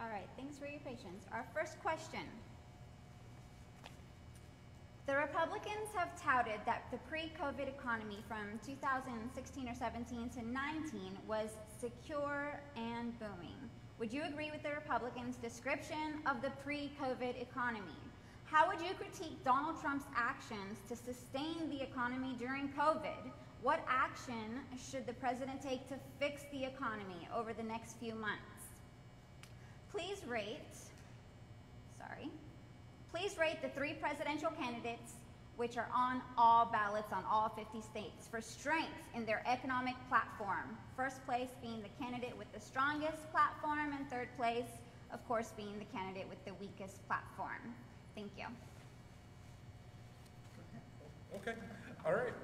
All right, thanks for your patience. Our first question. The Republicans have touted that the pre-COVID economy from 2016 or 17 to 19 was secure and booming. Would you agree with the Republicans' description of the pre-COVID economy? How would you critique Donald Trump's actions to sustain the economy during COVID? What action should the president take to fix the economy over the next few months? Please rate the 3 presidential candidates which are on all ballots on all 50 states for strength in their economic platform. First place being the candidate with the strongest platform, and third place, of course, being the candidate with the weakest platform. Thank you. Okay, all right.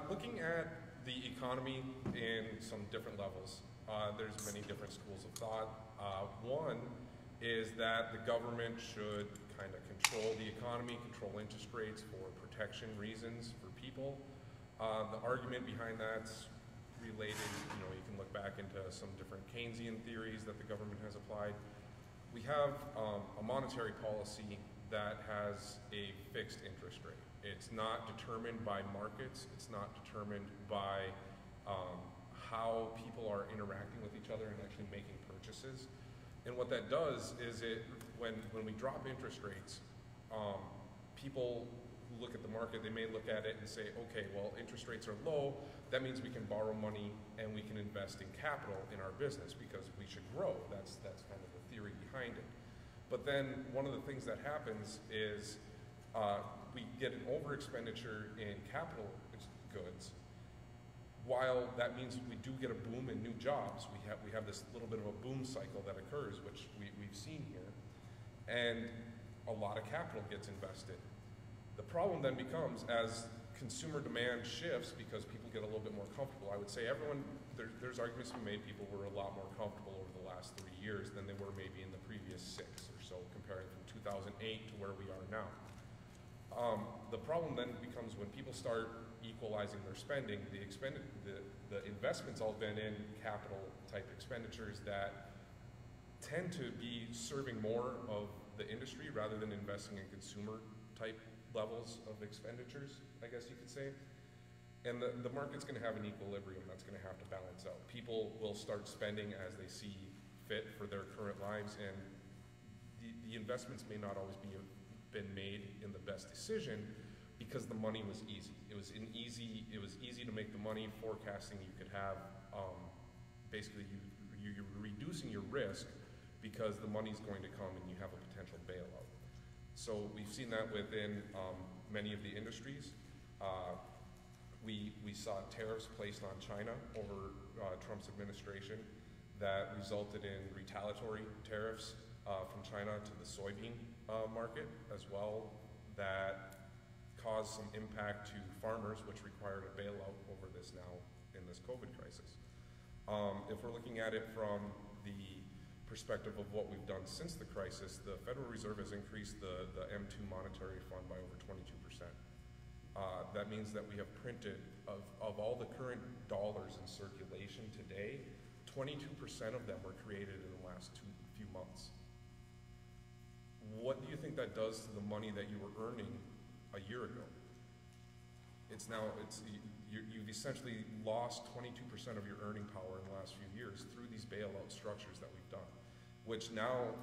Looking at the economy in some different levels, there's many different schools of thought. One is that the government should kind of control the economy, control interest rates for protection reasons for people. The argument behind that's related, you can look back into some different Keynesian theories that the government has applied. We have a monetary policy that has a fixed interest rate. It's not determined by markets. It's not determined by how people are interacting with each other and actually making purchases. And what that does is when we drop interest rates, people who look at the market, they may look at it and say, okay, well, interest rates are low. That means we can borrow money and we can invest in capital in our business because we should grow. That's kind of the theory behind it. But then one of the things that happens is we get an over-expenditure in capital goods. While that means we do get a boom in new jobs, we have this little bit of a boom cycle that occurs, which we've seen here, and a lot of capital gets invested. The problem then becomes as consumer demand shifts because people get a little bit more comfortable. I would say there's arguments to be made, people were a lot more comfortable over the last 3 years than they were maybe in the previous 6 or so, comparing from 2008 to where we are now. The problem then becomes when people start equalizing their spending, the investment's all been in capital type expenditures that tend to be serving more of the industry rather than investing in consumer type levels of expenditures, I guess you could say. And the market's going to have an equilibrium that's going to have to balance out. People will start spending as they see fit for their current lives, and the investments may not always been made in the best decision because the money was easy. It was easy to make the money. Forecasting, you could have basically you're reducing your risk because the money's going to come and you have a potential bailout. So we've seen that within many of the industries. We saw tariffs placed on China over Trump's administration that resulted in retaliatory tariffs from China to the soybean market as well, that caused some impact to farmers, which required a bailout over this now in this COVID crisis. If we're looking at it from the perspective of what we've done since the crisis, the Federal Reserve has increased the M2 monetary fund by over 22%. That means that we have printed, of all the current dollars in circulation today, 22% of them were created in the last few months. What do you think that does to the money that you were earning a year ago? You've essentially lost 22% of your earning power in the last few years through these bailout structures that we've done, which now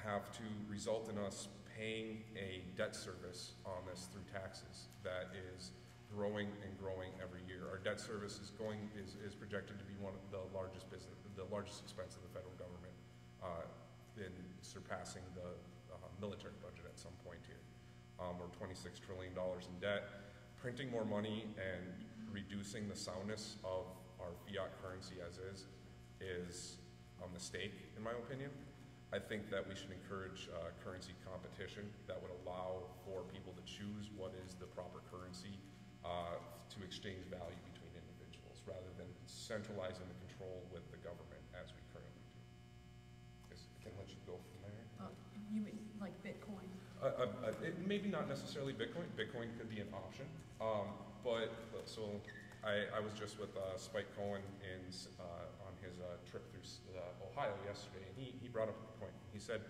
have to result in us paying a debt service on this through taxes that is growing and growing every year. Our debt service is projected to be one of the largest expense of the federal government, in surpassing the military budget at some point here. We're $26 trillion in debt. Printing more money and reducing the soundness of our fiat currency as is a mistake, in my opinion. I think that we should encourage currency competition that would allow for people to choose what is the proper currency to exchange value between individuals, rather than centralizing the control with the government as we currently do. I can let you go from there. You mean like Bitcoin? Maybe not necessarily Bitcoin. Bitcoin could be an option. I was just with Spike Cohen on his trip through Ohio yesterday, and he brought up a point. He said,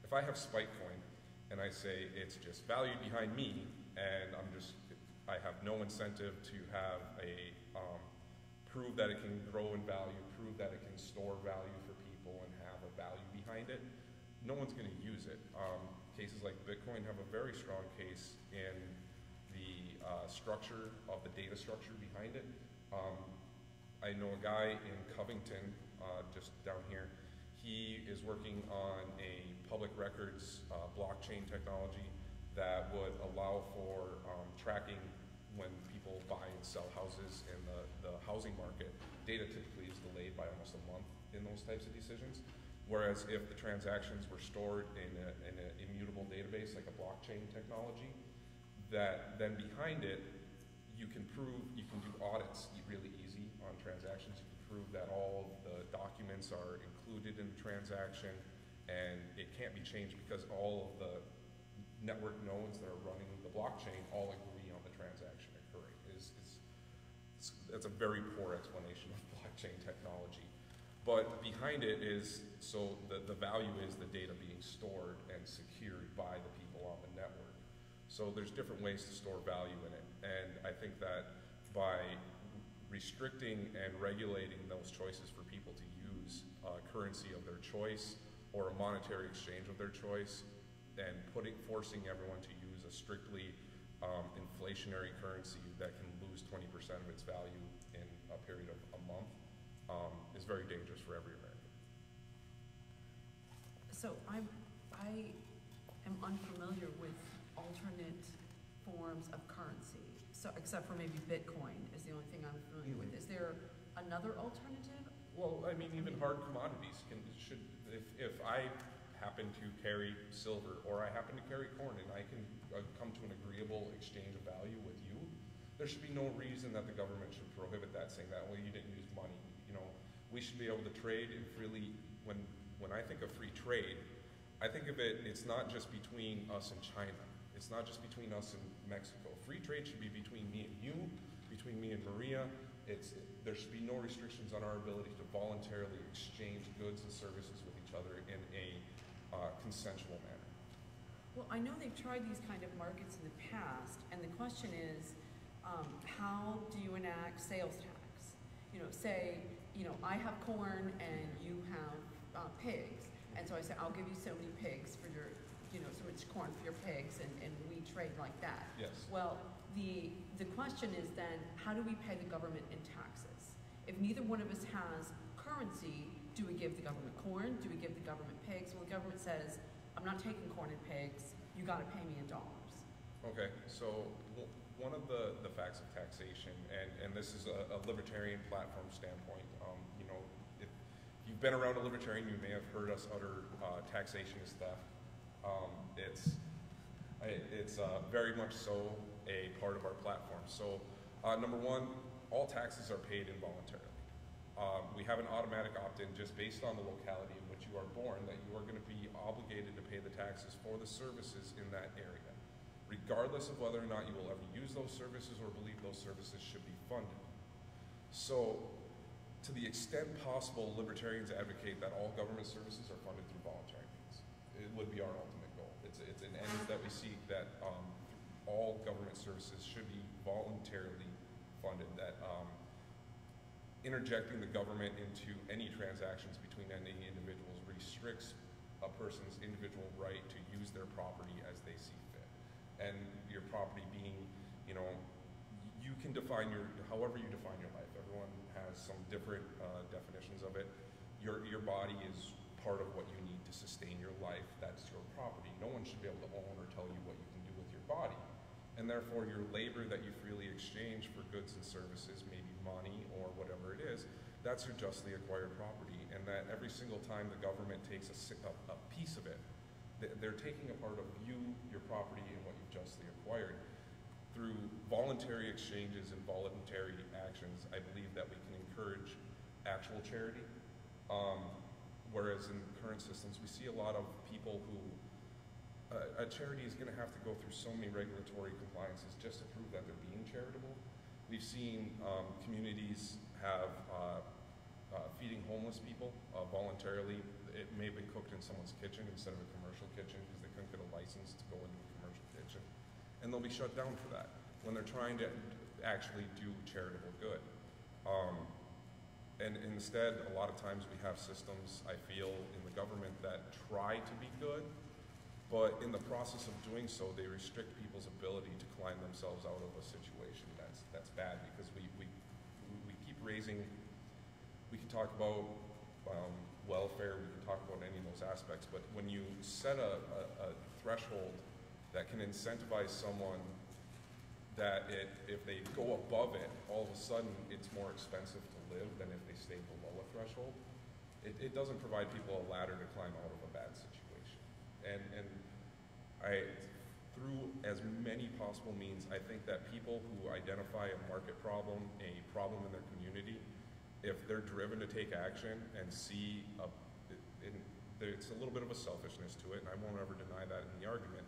if I have Spike Coin, and I say it's just valued behind me, and I have no incentive to have prove that it can grow in value, prove that it can store value for people and have a value behind it, no one's going to use it. Cases like Bitcoin have a very strong case in the structure of the data structure behind it. I know a guy in Covington, just down here. He is working on a public records blockchain technology that would allow for tracking when people buy and sell houses in the housing market. Data typically is delayed by almost a month in those types of decisions. Whereas if the transactions were stored in an immutable database like a blockchain technology, that then behind it, you can do audits really easy on transactions. You can prove that all the documents are included in the transaction and it can't be changed because all of the network nodes that are running the blockchain all agree on the transaction occurring. That's a very poor explanation of blockchain technology. But behind it is, so the value is the data being stored and secured by the people on the network. So there's different ways to store value in it. And I think that by restricting and regulating those choices for people to use currency of their choice or a monetary exchange of their choice, and forcing everyone to use a strictly inflationary currency that can lose 20% of its value in a period of a month is very dangerous for every American. So I am unfamiliar with alternate forms of currency. So except for maybe Bitcoin is the only thing I'm familiar with. Is there another alternative? Well, I mean, even hard commodities if I happen to carry silver or I happen to carry corn and I can come to an agreeable exchange of value with you, there should be no reason that the government should prohibit that, saying that, well, you didn't use money. You know, we should be able to trade and freely. When I think of free trade, I think of it's not just between us and China. It's not just between us and Mexico. Free trade should be between me and you, between me and Maria. There should be no restrictions on our ability to voluntarily exchange goods and services with each other in a consensual manner. Well, I know they've tried these kind of markets in the past, and the question is, how do you enact sales tax? You know, say, I have corn and you have pigs, and so I say, I'll give you so many pigs for your, so much corn for your pigs, and we trade like that. Yes. Well, the question is then, how do we pay the government in taxes? If neither one of us has currency, do we give the government corn? Do we give the government pigs? Well, the government says, I'm not taking corn and pigs, you gotta pay me in dollars. Okay, so one of the facts of taxation, and this is a libertarian platform standpoint, if you've been around a libertarian, you may have heard us utter taxation is theft. It's very much so a part of our platform. So number one, all taxes are paid involuntarily. We have an automatic opt-in just based on the locality in which you are born, that you are going to be obligated to pay the taxes for the services in that area, regardless of whether or not you will ever use those services or believe those services should be funded. So to the extent possible, libertarians advocate that all government services are funded through voluntary means. It would be our ultimate goal. It's an end that we seek, that all government services should be voluntarily funded, that interjecting the government into any transactions between any individuals restricts a person's individual right to use their property as they see fit. And your property being, you can define however you define your life. Everyone has some different definitions of it. Your body is part of what you need to sustain your life. That's your property. No one should be able to own or tell you what you can do with your body. And therefore, your labor that you freely exchange for goods and services, maybe money or whatever it is, that's your justly acquired property. And that every single time the government takes a piece of it, they're taking a part of you, your property, and what you've justly acquired. Through voluntary exchanges and voluntary actions, I believe that we can encourage actual charity. Whereas in current systems, we see a lot of people who a charity is going to have to go through so many regulatory compliances just to prove that they're being charitable. We've seen communities have feeding homeless people voluntarily. It may have been cooked in someone's kitchen instead of a commercial kitchen because they couldn't get a license to go into a commercial kitchen. And they'll be shut down for that when they're trying to actually do charitable good. And instead, a lot of times we have systems, I feel, in the government that try to be good, but in the process of doing so, they restrict people's ability to climb themselves out of a situation that's bad, because we keep raising, we can talk about welfare, we can talk about any of those aspects, but when you set a threshold that can incentivize someone that if they go above it, all of a sudden it's more expensive to live than if they stay below a threshold. It doesn't provide people a ladder to climb out of a bad situation. And I, through as many possible means, I think that people who identify a market problem, a problem in their community, if they're driven to take action and see it's a little bit of a selfishness to it, and I won't ever deny that in the argument,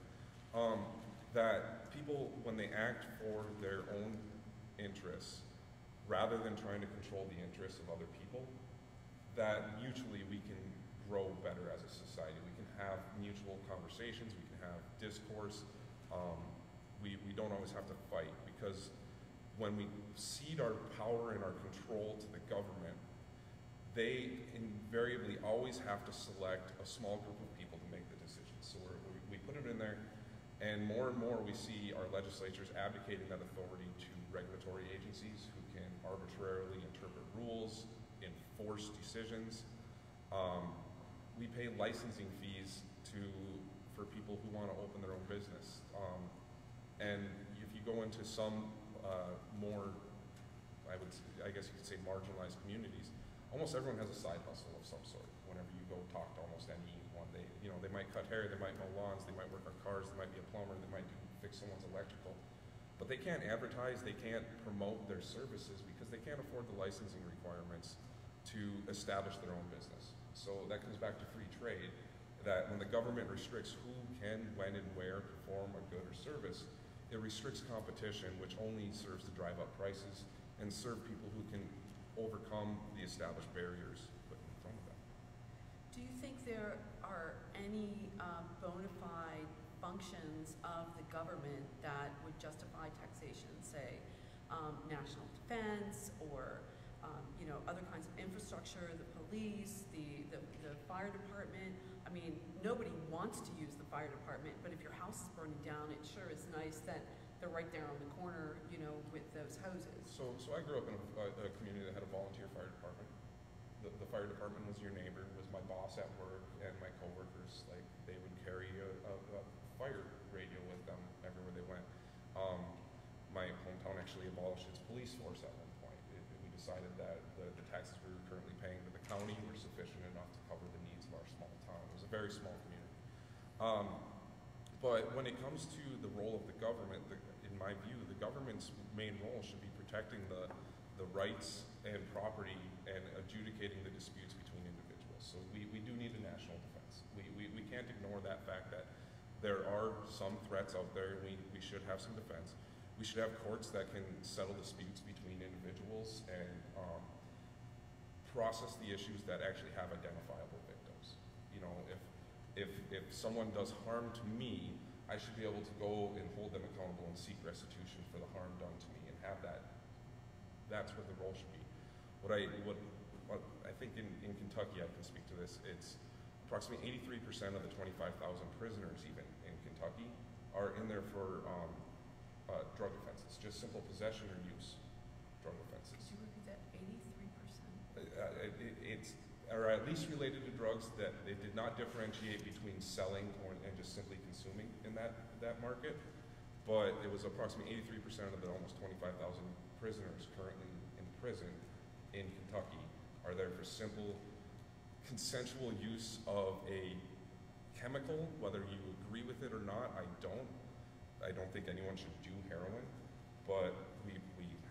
that people, when they act for their own interests, rather than trying to control the interests of other people, that mutually we can grow better as a society. We can have mutual conversations, we can have discourse. We don't always have to fight, because when we cede our power and our control to the government, they invariably always have to select a small group of people to make the decisions. So we put it in there, and more we see our legislatures abdicating that authority to regulatory agencies who can arbitrarily interpret rules, enforce decisions. We pay licensing fees for people who want to open their own business. And if you go into some more, I guess you could say, marginalized communities, almost everyone has a side hustle of some sort. Whenever you go talk to almost anyone, they might cut hair, they might mow lawns, they might work on cars, they might be a plumber, they might fix someone's electrical. But they can't advertise, they can't promote their services because they can't afford the licensing requirements to establish their own business. So that comes back to free trade, that when the government restricts who can, when, and where perform a good or service, it restricts competition, which only serves to drive up prices and serve people who can overcome the established barriers put in front of them. Do you think there are any bona fide functions of the government that would justify taxation, say national defense or other kinds of infrastructure, the police, the fire department? I mean, nobody wants to use the fire department, but if your house is burning down, it sure is nice that they're right there on the corner, with those hoses. So I grew up in a community that had a volunteer fire department. The fire department was your neighbor, was my boss at work, and my coworkers. Like, they would carry a fire radio with them everywhere they went. My hometown actually abolished its police force at one point. We decided that the taxes we were currently paying to the county were sufficient enough to cover the needs of our small town. It was a very small community. But when it comes to the role of the government, in my view, the government's main role should be protecting the rights and property and adjudicating the disputes between individuals. So we do need a national defense. We can't ignore that fact that there are some threats out there, and we should have some defense. We should have courts that can settle disputes between individuals and process the issues that actually have identifiable victims. If someone does harm to me, I should be able to go and hold them accountable and seek restitution for the harm done to me, and have that. That's what the role should be. What I think in Kentucky, I can speak to this, it's approximately 83% of the 25,000 prisoners even in Kentucky are in there for drug offenses, just simple possession or use drug offenses. Did you repeat that? 83%? Or at least related to drugs that they did not differentiate between selling and just simply consuming in that market. But it was approximately 83% of the almost 25,000 prisoners currently in prison in Kentucky are there for simple consensual use of a chemical, whether you agree with it or not. I don't think anyone should do heroin, but we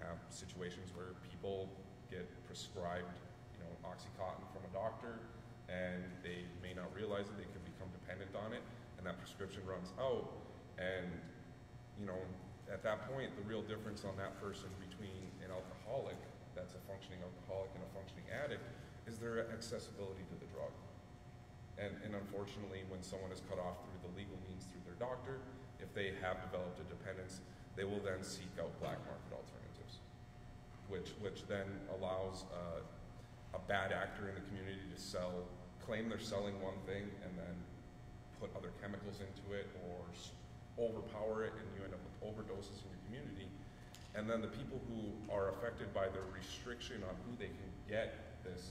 have situations where people get prescribed Oxycontin from a doctor, and they may not realize that they can become dependent on it, and that prescription runs out, and at that point, the real difference on that person between an alcoholic that's a functioning alcoholic and a functioning addict is there accessibility to the drug? And unfortunately, when someone is cut off through the legal means through their doctor, if they have developed a dependence, they will then seek out black market alternatives, which then allows a bad actor in the community to claim they're selling one thing and then put other chemicals into it or overpower it, and you end up with overdoses in your community. And then the people who are affected by the restriction on who they can get this,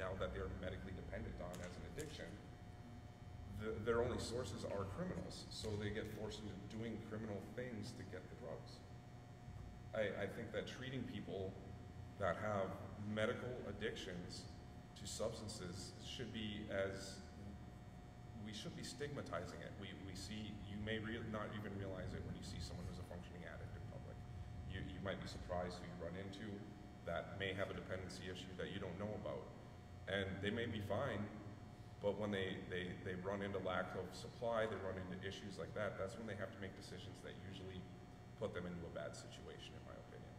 now that they're medically dependent on as an addiction, their only sources are criminals. So they get forced into doing criminal things to get the drugs. I think that treating people that have medical addictions to substances should be we should be stigmatizing it. We see, you may not even realize it when you see someone who's a functioning addict in public. You might be surprised who you run into that may have a dependency issue that you don't know about. And they may be fine, but when they run into lack of supply, they run into issues like that, that's when they have to make decisions that usually put them into a bad situation, in my opinion.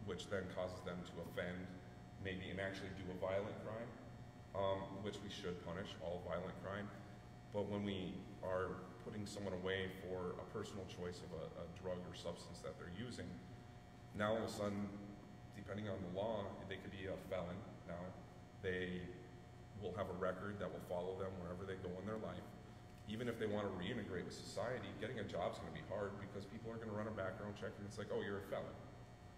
Which then causes them to offend, maybe, and actually do a violent crime, which we should punish, all violent crime. But when we are putting someone away for a personal choice of a drug or substance that they're using, now all of a sudden, depending on the law, they could be a felon. Now, they will have a record that will follow them wherever they go in their life. Even if they want to reintegrate with society, getting a job is going to be hard because people are going to run a background check and it's like, oh, you're a felon,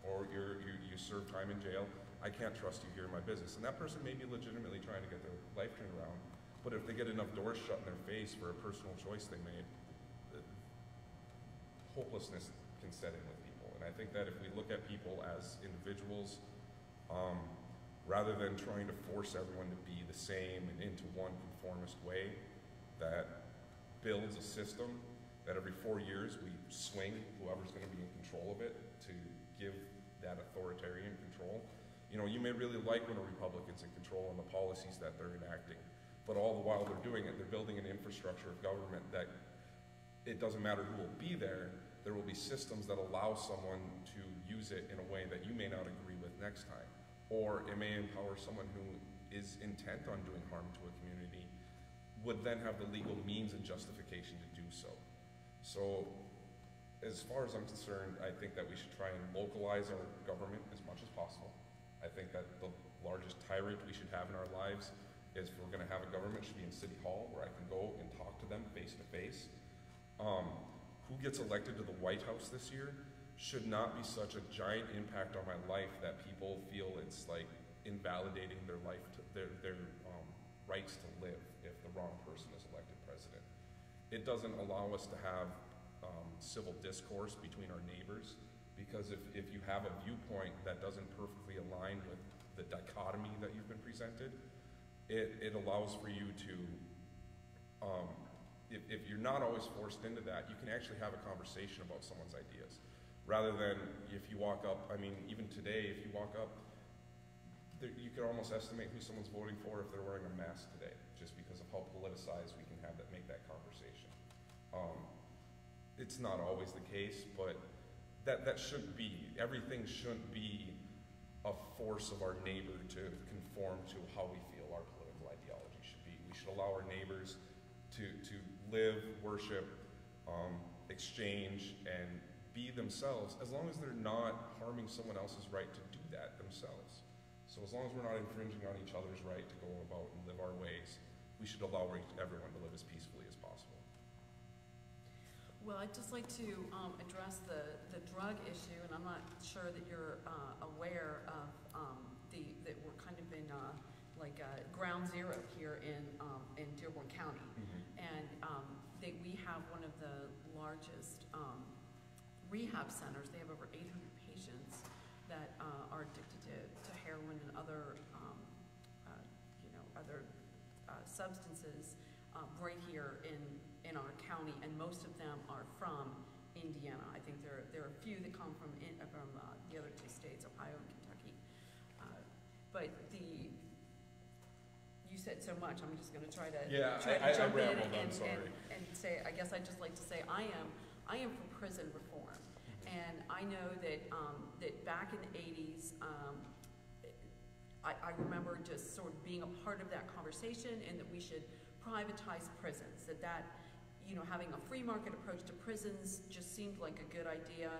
or you serve time in jail. I can't trust you here in my business. And that person may be legitimately trying to get their life turned around, but if they get enough doors shut in their face for a personal choice they made, hopelessness can set in with people. And I think that if we look at people as individuals, rather than trying to force everyone to be the same and into one conformist way, that builds a system that every 4 years we swing whoever's going to be in control of it to give that authoritarian control. You know, you may really like when a Republican's in control and the policies that they're enacting, but all the while they're doing it, they're building an infrastructure of government that it doesn't matter who will be there will be systems that allow someone to use it in a way that you may not agree with next time. Or it may empower someone who is intent on doing harm to a community, would then have the legal means and justification to do so. So, as far as I'm concerned, I think that we should try and localize our government as much as possible. I think that the largest tyrant we should have in our lives is, if we're going to have a government, should be in City Hall, where I can go and talk to them face to face. Who gets elected to the White House this year should not be such a giant impact on my life that people feel it's like invalidating their life, their rights to live if the wrong person is elected president. It doesn't allow us to have civil discourse between our neighbors, because if you have a viewpoint that doesn't perfectly align with the dichotomy that you've been presented, it allows for you to, if you're not always forced into that, you can actually have a conversation about someone's ideas. Rather than if you walk up, I mean, even today, if you walk up, you can almost estimate who someone's voting for if they're wearing a mask today, just because of how politicized we can have that, make that conversation. It's not always the case, but that shouldn't be, everything shouldn't be a force of our neighbor to conform to how we feel our political ideology should be. We should allow our neighbors to live, worship, exchange, and be themselves, as long as they're not harming someone else's right to do that themselves. So as long as we're not infringing on each other's right to go about and live our ways, we should allow everyone to live as peacefully as possible. Well, I'd just like to address the drug issue, and I'm not sure that you're aware of that we're kind of in ground zero here in Dearborn County. And that we have one of the largest rehab centers. They have over 800 patients that are addicted to heroin and other, other substances right here in our county, and most of them are from Indiana. I think there are a few that come from the other two states, Ohio and Kentucky. But you said so much. I'm just going to try to jump in and say. I guess I'd just like to say I am for prison reform, and I know that that back in the 80s, I remember just sort of being a part of that conversation, and that we should privatize prisons, that you know, having a free market approach to prisons just seemed like a good idea,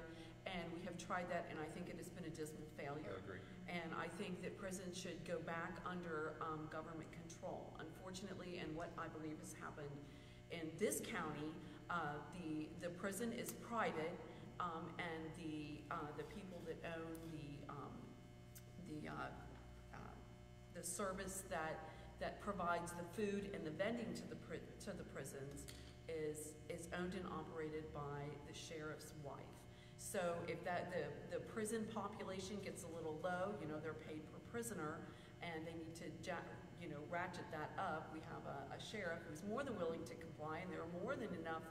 and we have tried that, and I think it has been a dismal failure. I agree. And I think that prisons should go back under government control. Unfortunately, and what I believe has happened in this county, the prison is private, and the people that own the service that provides the food and the vending to the prisons is owned and operated by the sheriff's wife. So if the prison population gets a little low, you know, they're paid per prisoner, and they need to, you know, ratchet that up. We have a sheriff who's more than willing to comply, and there are more than enough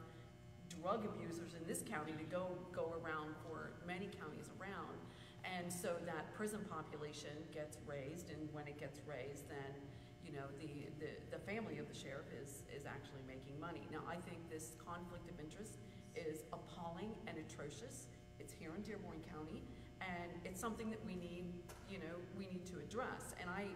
drug abusers in this county to go around for many counties around. And so that prison population gets raised, and when it gets raised, then, you know, the family of the sheriff is actually making money. Now, I think this conflict of interest is appalling and atrocious. It's here in Dearborn County, and it's something that we need, you know, we need to address. And I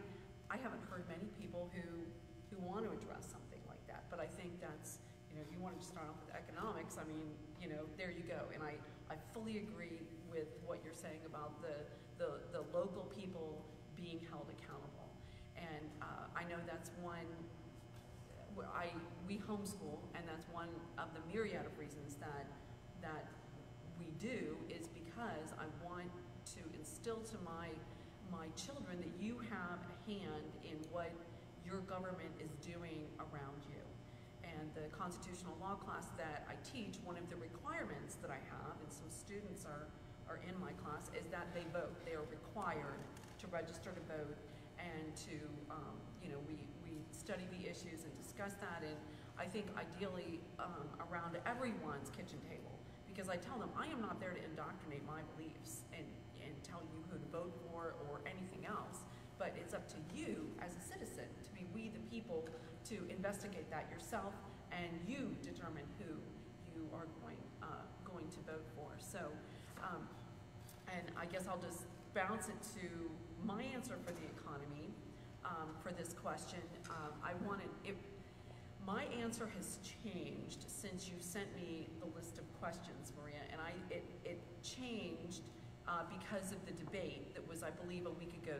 haven't heard many people who want to address something like that, but I think that's, you know, if you wanted to start off with economics, I mean, you know, there you go. And I fully agree with what you're saying about the local people being held accountable. And I know that's one, we homeschool, and that's one of the myriad of reasons that we do, is because I want to instill to my children that you have a hand in what your government is doing around you. And the constitutional law class that I teach, one of the requirements that I have, and some students are in my class, is that they vote. They are required to register to vote, and to, you know, we study the issues and discuss that, and I think ideally around everyone's kitchen table, because I tell them I am not there to indoctrinate my beliefs and tell you who to vote for or anything else, but it's up to you as a citizen, to be we the people, to investigate that yourself, and you determine who you are going to vote for. So, and I guess I'll just bounce it to my answer for the economy, for this question. My answer has changed since you sent me the list of questions, Maria, and it changed because of the debate that was, I believe, a week ago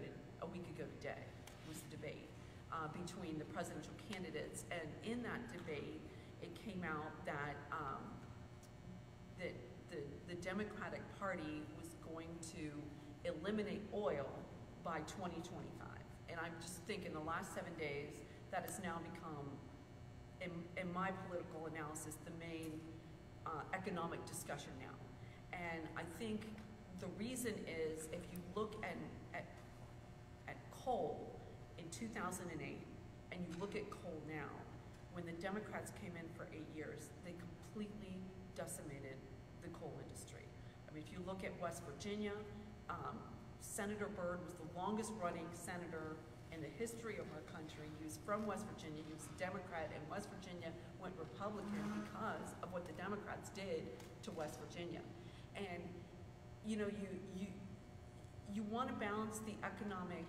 today, was the debate between the presidential candidates. And in that debate, it came out that the Democratic Party was going to eliminate oil by 2025. And I just think in the last 7 days, that has now become, in my political analysis, the main economic discussion now. And I think the reason is, if you look at coal in 2008, and you look at coal now, when the Democrats came in for 8 years, they completely decimated the coal industry. I mean, if you look at West Virginia, Senator Byrd was the longest running senator in the history of our country. He was from West Virginia, he was a Democrat, and West Virginia went Republican because of what the Democrats did to West Virginia. And you know, you want to balance the economic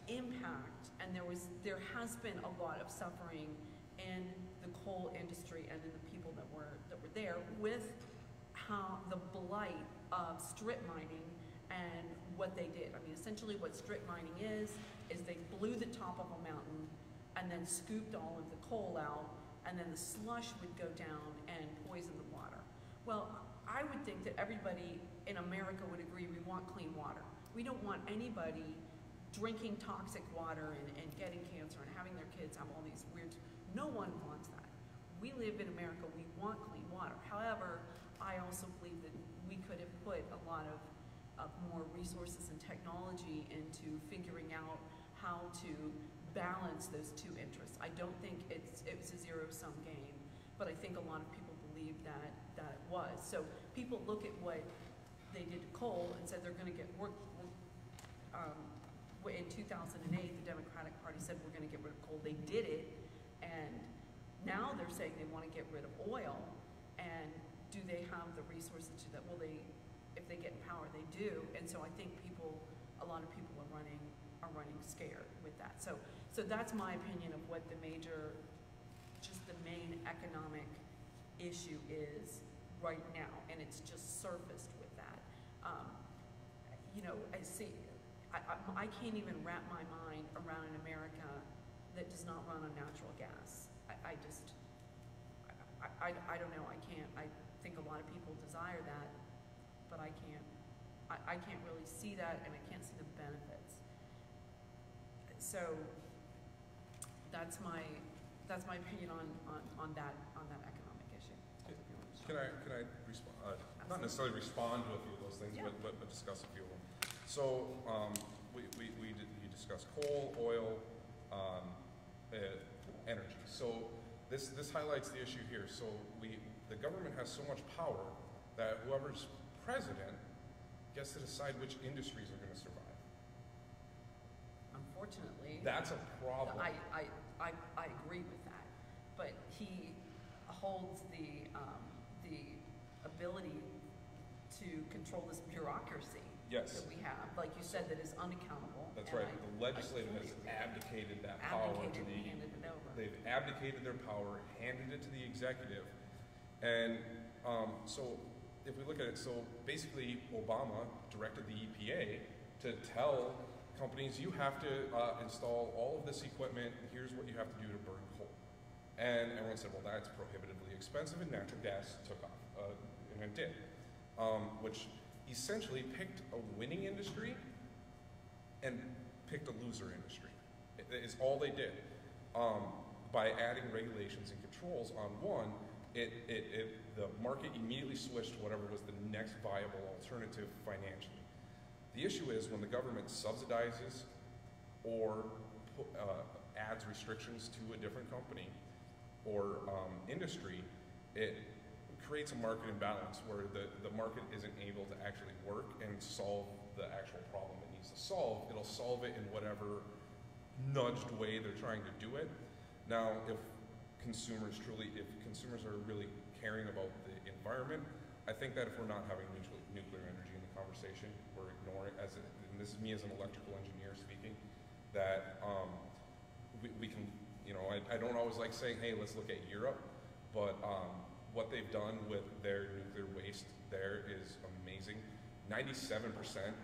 impact, and there has been a lot of suffering in the coal industry and in the people that were there, with how the blight of strip mining and what they did. I mean, essentially what strip mining is they blew the top of a mountain and then scooped all of the coal out, and then the slush would go down and poison the water. Well, I would think that everybody in America would agree we want clean water. We don't want anybody drinking toxic water and getting cancer and having their kids have all these weird, no one wants that. We live in America, we want clean water. However, I also believe that we could have put a lot of more resources and technology into figuring out how to balance those two interests. I don't think it was a zero-sum game, but I think a lot of people believe that it was. So people look at what they did to coal and said they're going to get work. In 2008, the Democratic Party said we're going to get rid of coal. They did it, and now they're saying they want to get rid of oil. And do they have the resources to do that? Well, if they get in power, they do. And so I think a lot of people are running are running scared with that. So that's my opinion of what the major, just the main economic issue is right now, and it's just surfaced with that. You know, I see, I can't even wrap my mind around an America that does not run on natural gas. I don't know, I can't. I think a lot of people desire that, but I can't. I can't really see that, and I can't see the benefits. So that's my opinion on that economic issue. Can I respond? Not necessarily respond to a few of those things, Yeah. but discuss a few of them. So you discussed coal, oil, energy. So this highlights the issue here. So the government has so much power that whoever's president gets to decide which industries are going to survive. Unfortunately, That's a problem. I agree with that, but he holds the ability to control this bureaucracy Yes. that we have, like you said, that is unaccountable. That's and right. The legislature has abdicated that power to abdicated the. and handed it over. They've abdicated their power, handed it to the executive, and so if we look at it, so basically Obama directed the EPA to tell companies, you have to install all of this equipment, here's what you have to do to burn coal. And everyone said, well, that's prohibitively expensive, and natural gas took off, and it did. Which essentially picked a winning industry and picked a loser industry. It's all they did. By adding regulations and controls on one, the market immediately switched to whatever was the next viable alternative financially. The issue is when the government subsidizes or adds restrictions to a different company or industry, it creates a market imbalance where the market isn't able to actually work and solve the actual problem it needs to solve. It'll solve it in whatever nudged way they're trying to do it. Now, if consumers are really caring about the environment, I think that if we're not having nuclear energy in the conversation, we're ignoring, and this is me as an electrical engineer speaking, that we can, you know, I don't always like saying, hey, let's look at Europe, but what they've done with their nuclear waste there is amazing. 97%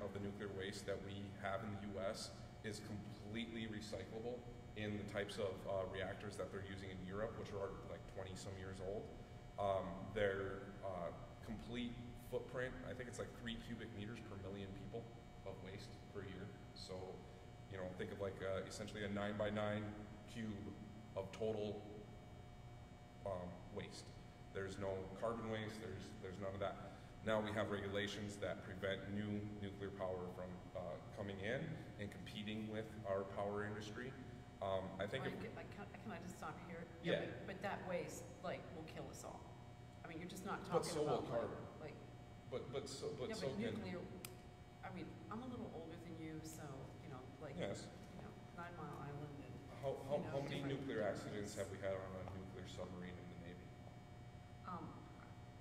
of the nuclear waste that we have in the US is completely recyclable in the types of reactors that they're using in Europe, which are like 20 some years old. Their complete footprint, I think it's like 3 cubic meters per million people of waste per year. So, you know, think of like essentially a 9 by 9 cube of total waste. There's no carbon waste, there's none of that. Now we have regulations that prevent new nuclear power from coming in and competing with our power industry. I think can I just stop here? Yeah. But that waste, like, will kill us all. I mean, you're just not But talking so about will carbon. like But yeah, so but can, nuclear. I mean, I'm a little older than you, so you know, like yes. 9 Mile Island and How many different nuclear things. accidents have we had on a nuclear submarine in the Navy?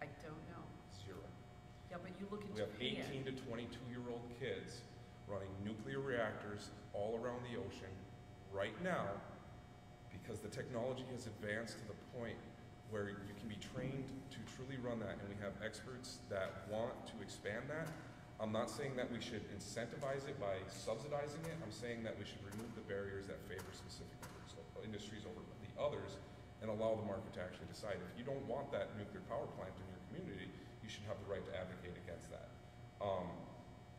I don't know. 0. Yeah, but you look at We have Japan. 18 to 22-year-old kids running nuclear reactors all around the ocean right now because the technology has advanced to the point where you can be trained to truly run that, and we have experts that want to expand that. I'm not saying that we should incentivize it by subsidizing it. I'm saying that we should remove the barriers that favor specific industries over the others and allow the market to actually decide. If you don't want that nuclear power plant in your community, you should have the right to advocate against that.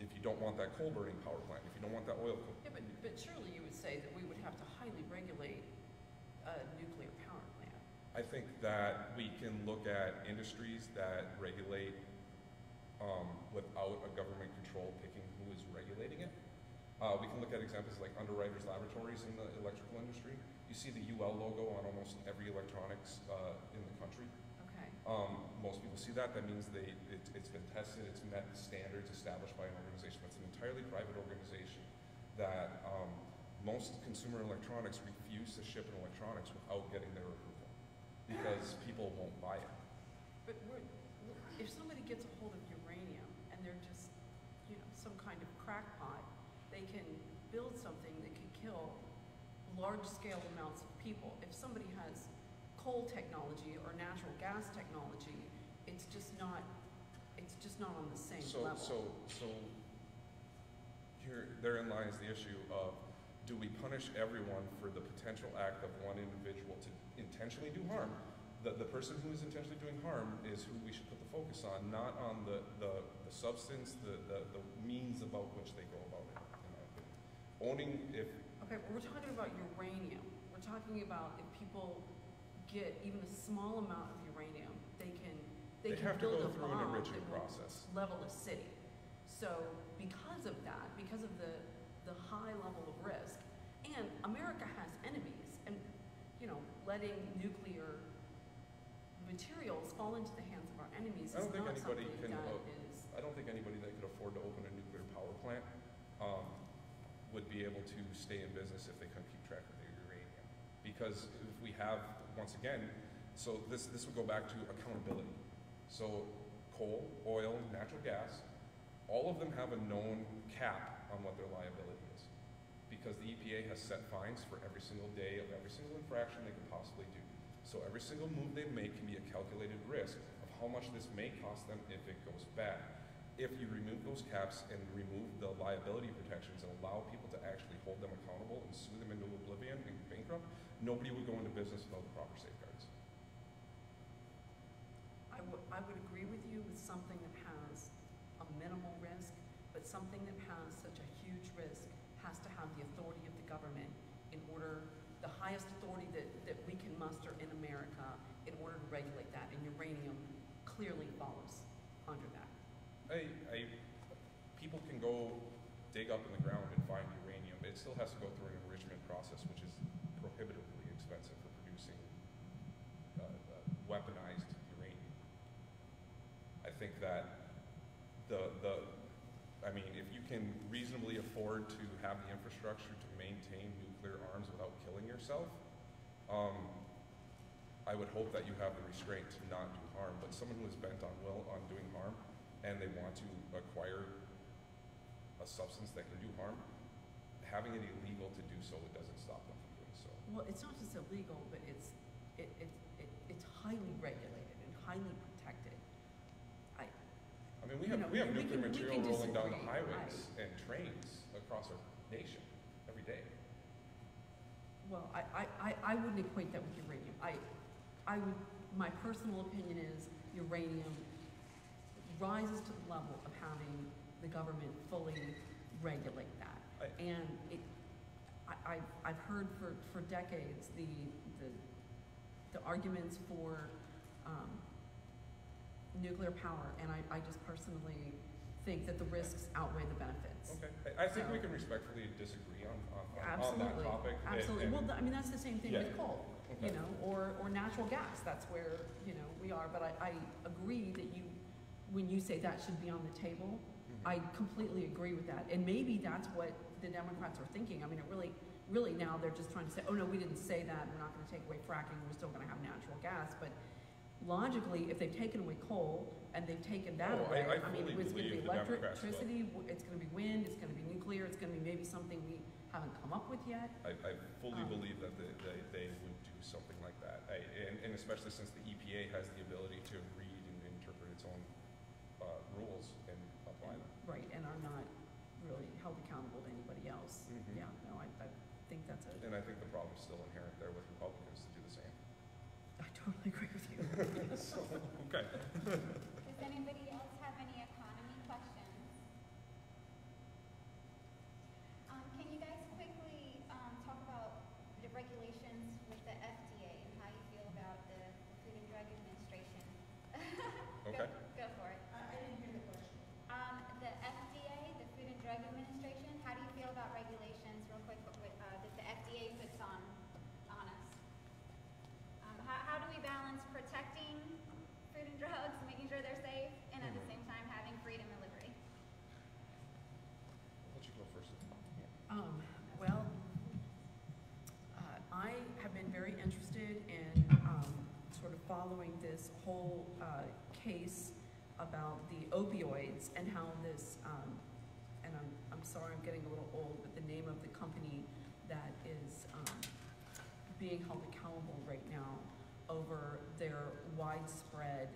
If you don't want that coal burning power plant, if you don't want that oil. Yeah, but surely you would say that we would have to highly regulate a nuclear power plant. I think that we can look at industries that regulate without a government control picking who is regulating it. We can look at examples like Underwriters Laboratories in the electrical industry. You see the UL logo on almost every electronics in the country. Okay. Most people see that. That means it's been tested, it's met standards established by an organization. That's an entirely private organization that most consumer electronics refuse to ship in electronics without getting their approval because people won't buy it. But if somebody gets a hold of uranium and they're just, you know, some kind of crackpot, they can build something large-scale amounts of people. If somebody has coal technology or natural gas technology, it's just not on the same level. So therein lies the issue of, do we punish everyone for the potential act of one individual to intentionally do harm? The person who is intentionally doing harm is who we should put the focus on, not on the substance, the means about which they go about it, in my opinion. Okay, but we're talking about uranium. We're talking about if people get even a small amount of uranium, they can have build to go a through an bomb enriching that will process. level a city. So because of that, because of the high level of risk, and America has enemies, and letting nuclear materials fall into the hands of our enemies I don't think is anybody that could afford to open a nuclear power plant would be able to stay in business if they couldn't keep track of their uranium. Because if we have, once again, so this would go back to accountability. So coal, oil, natural gas, all of them have a known cap on what their liability is. Because the EPA has set fines for every single day of every single infraction they can possibly do. So every single move they make can be a calculated risk of how much this may cost them if it goes bad. If you remove those caps and remove the liability protections and allow people to actually hold them accountable and sue them into oblivion and bankrupt, nobody would go into business without the proper safeguards. I would agree with you with something that has a minimal risk, but something that has such a huge risk has to have the authority of the government in order, the highest authority that we can muster in America in order to regulate that, and uranium clearly falls under that. People can go dig up in the ground and find uranium, but it still has to go through an enrichment process, which is prohibitively expensive for producing weaponized uranium. I think that if you can reasonably afford to have the infrastructure to maintain nuclear arms without killing yourself, I would hope that you have the restraint to not do harm. But someone who is bent on doing harm and they want to acquire a substance that can do harm, having it illegal to do so, it doesn't stop them from doing so. Well, it's not just illegal, but it's highly regulated and highly protected. We have nuclear material rolling down the highways and trains across our nation every day. Well, I wouldn't equate that with uranium. My personal opinion is uranium rises to the level of having the government fully regulate that. I've heard for decades the arguments for nuclear power, and I just personally think that the risks outweigh the benefits. Okay, I think we can respectfully disagree on that topic. Absolutely. Well, that's the same thing with coal, okay. or natural gas. That's where we are. But I agree that when you say that should be on the table, I completely agree with that. And maybe that's what the Democrats are thinking. I mean, it really now they're just trying to say, oh no, we didn't say that. We're not going to take away fracking. We're still going to have natural gas, but logically, if they've taken away coal and they've taken that away, it's going to be electricity, it's going to be wind, it's going to be nuclear, it's going to be maybe something we haven't come up with yet. I fully believe that they would do something like that, and especially since the EPA has the ability to read and interpret its own rules and apply them. Right, and are not really held accountable to anybody else. Mm-hmm. Yeah, no, I think that's it. And I think the problem's still inherent there with Republicans to do the same. I totally agree with you. So, okay. Does anybody else have any economy questions? Can you guys quickly talk about the regulations with the FDA and how you feel about the Food and Drug Administration? Okay. Go for it. I didn't hear the question. The FDA, the Food and Drug Administration, how do you feel about regulations, real quick, that the FDA puts on us? How do we balance protecting food and drugs, making sure they're safe, and at the same time having freedom and liberty? I'll let you go first. Well, I have been very interested in sort of following this whole case about the opioids and how this, and I'm sorry I'm getting a little old, but the name of the company that is being held accountable right now over their widespread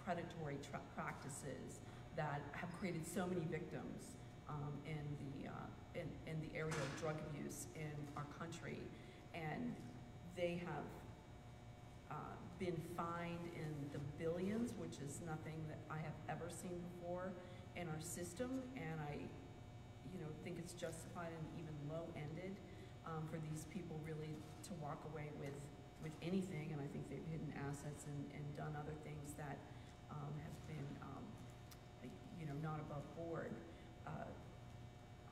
predatory practices that have created so many victims in the area of drug abuse in our country, and they have been fined in the billions, which is nothing that I have ever seen before in our system, and I, think it's justified and even low-ended for these people really to walk away with anything, and I think they've hidden assets and done other things that have been, not above board.